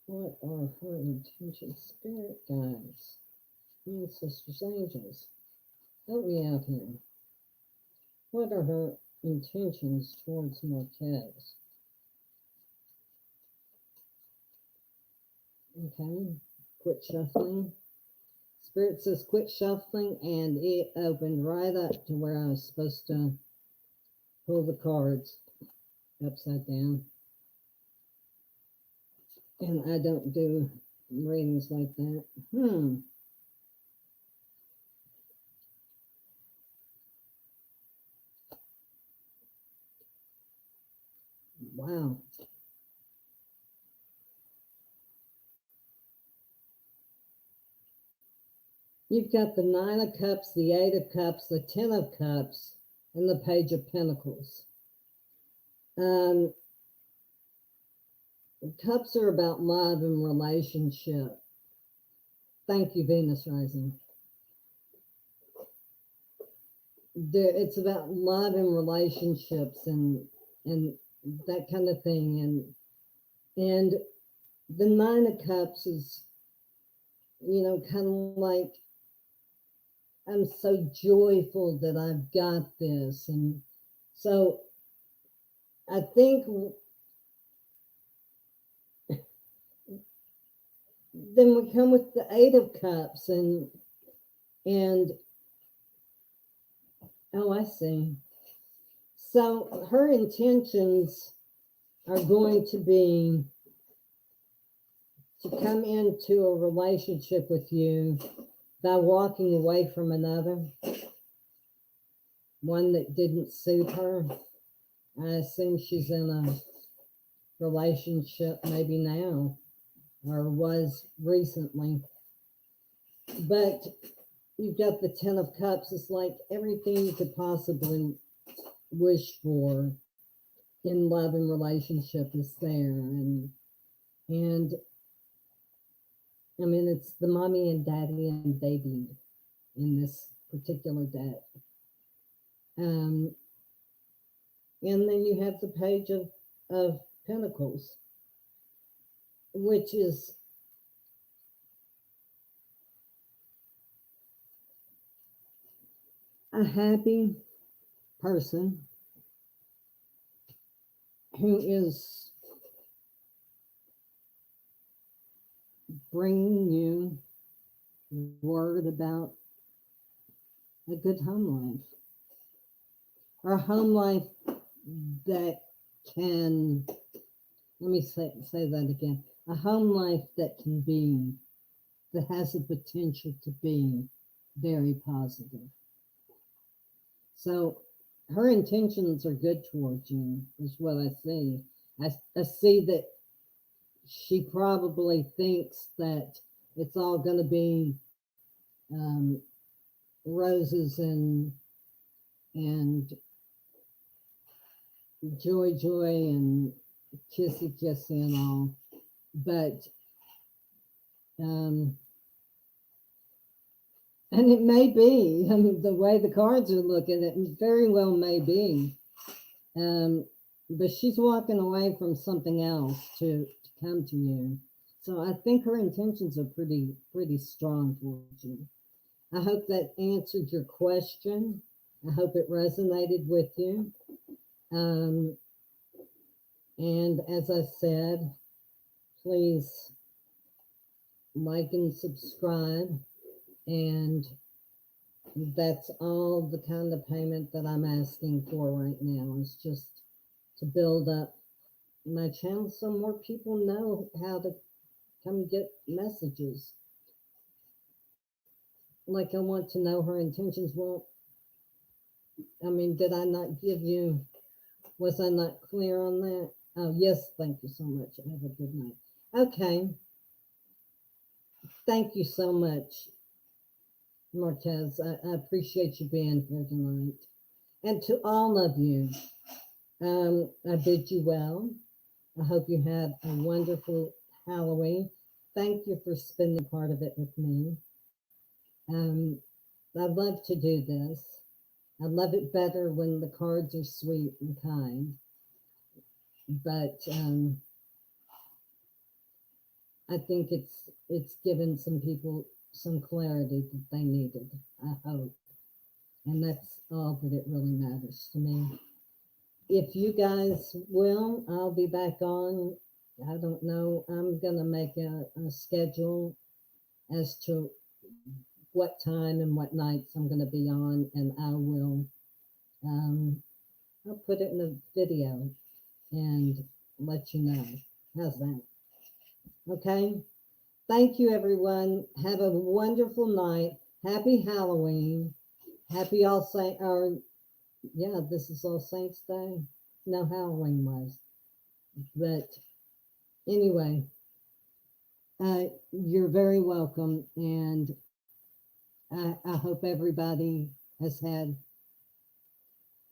What are her intentions? Spirit guides, ancestors, angels, help me out here. What are her intentions towards Marquez? Okay, quit shuffling. Spirit says quit shuffling, and it opened right up to where I was supposed to pull the cards upside down. And I don't do readings like that. Wow. You've got the Nine of Cups, the Eight of Cups, the Ten of Cups, and the Page of Pentacles. Cups are about love and relationship. Thank you, Venus Rising. It's about love and relationships and that kind of thing. And the Nine of Cups is, kind of like, I'm so joyful that I've got this. And so I think then we come with the Eight of Cups and oh, I see. So her intentions are going to be to come into a relationship with you by walking away from another, one that didn't suit her. I assume she's in a relationship maybe now or was recently. But you've got the Ten of Cups. It's like everything you could possibly wish for in love and relationship is there. And I mean, it's the mommy and daddy and baby in this particular deck. And then you have the Page of Pentacles, which is a happy person who is bringing you word about a good home life. or home life that can, let me say that again, a home life that can be, that has the potential to be very positive. So her intentions are good towards you, is what I see. I see that she probably thinks that it's all going to be um, roses and joy and kissy and all, but um, and it may be, I mean, the way the cards are looking, it very well may be. Um, but she's walking away from something else to come to you. So I think her intentions are pretty strong towards you. I hope that answered your question. I hope it resonated with you. Um, and as I said, please like and subscribe. And that's all the kind of payment that I'm asking for right now, is just to build up my channel so more people know how to come get messages. Like, I want to know her intentions. Well, I mean, did I not give you, was I not clear on that? Oh, yes, thank you so much. Have a good night. Okay. Thank you so much, Marquez. I appreciate you being here tonight. And to all of you, I bid you well. I hope you had a wonderful Halloween. Thank you for spending part of it with me. Um, I love to do this. I love it better when the cards are sweet and kind. But I think it's given some people some clarity that they needed. I hope, and that's all that it really matters to me. If you guys will, I'll be back on. I don't know. I'm gonna make a schedule as to what time and what nights I'm gonna be on, and I will. Um, I'll put it in a video and let you know. How's that? Okay. Thank you, everyone. Have a wonderful night. Happy Halloween. Happy All Saints. Or yeah, this is All Saints Day. No, Halloween was. But anyway, you're very welcome, and I hope everybody has had.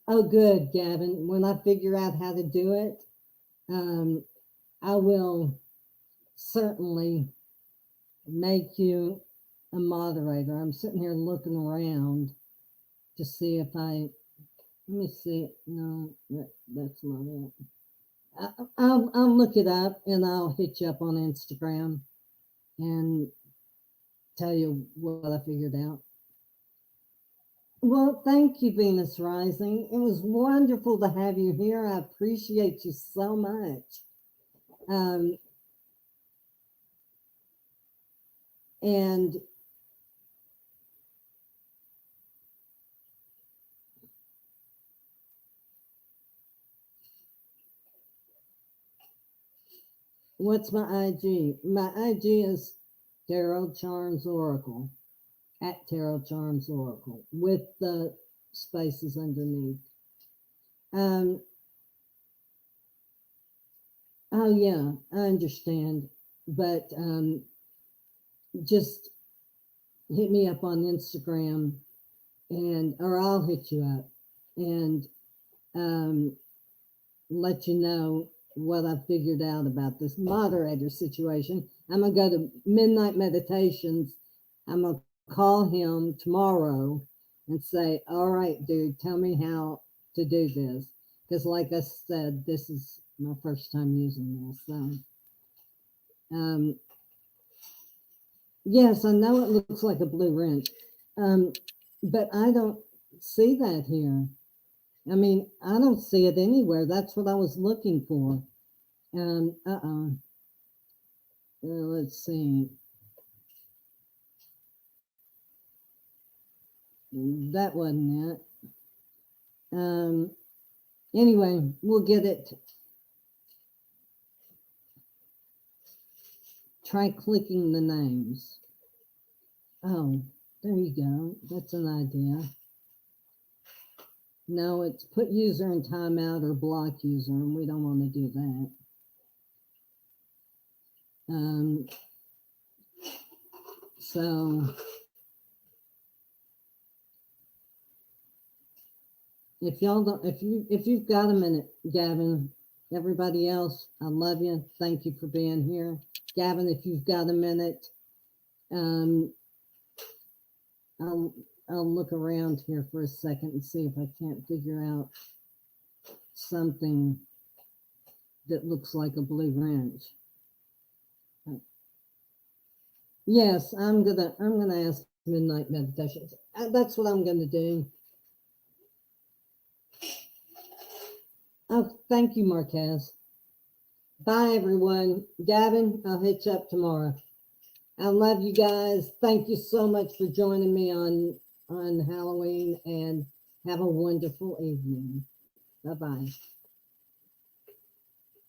Oh, good, Gavin. When I figure out how to do it, um, I will certainly make you a moderator. I'm sitting here looking around to see if I. Let me see. No, that's not it. I'll look it up and I'll hit you up on Instagram and tell you what I figured out. Well, thank you, Venus Rising. It was wonderful to have you here. I appreciate you so much. Um, and what's my IG? My IG is Tarot Charms Oracle, at Tarot Charms Oracle, with the spaces underneath. Um, oh yeah, I understand, but just hit me up on Instagram, and or I'll hit you up and um, let you know what I figured out about this moderator situation. I'm gonna go to Midnight Meditations. I'm gonna call him tomorrow and say, "All right, dude, tell me how to do this," because, like I said, this is my first time using this. So, um, yes, I know it looks like a blue wrench, um, but I don't see that here. I mean, I don't see it anywhere. That's what I was looking for. Let's see. That wasn't it. Anyway, we'll get it. Try clicking the names. Oh, there you go. That's an idea. No, it's put user in timeout or block user, and we don't want to do that. So if y'all don't, if you've got a minute, Gavin, everybody else, I love you. Thank you for being here. Gavin, if you've got a minute, I'll look around here for a second and see if I can't figure out something that looks like a blue wrench. Yes, I'm gonna ask Midnight Meditations. That's what I'm gonna do. Oh, thank you, Marquez. Bye, everyone. Gavin, I'll hit you up tomorrow. I love you guys. Thank you so much for joining me on Halloween, and have a wonderful evening. Bye-bye.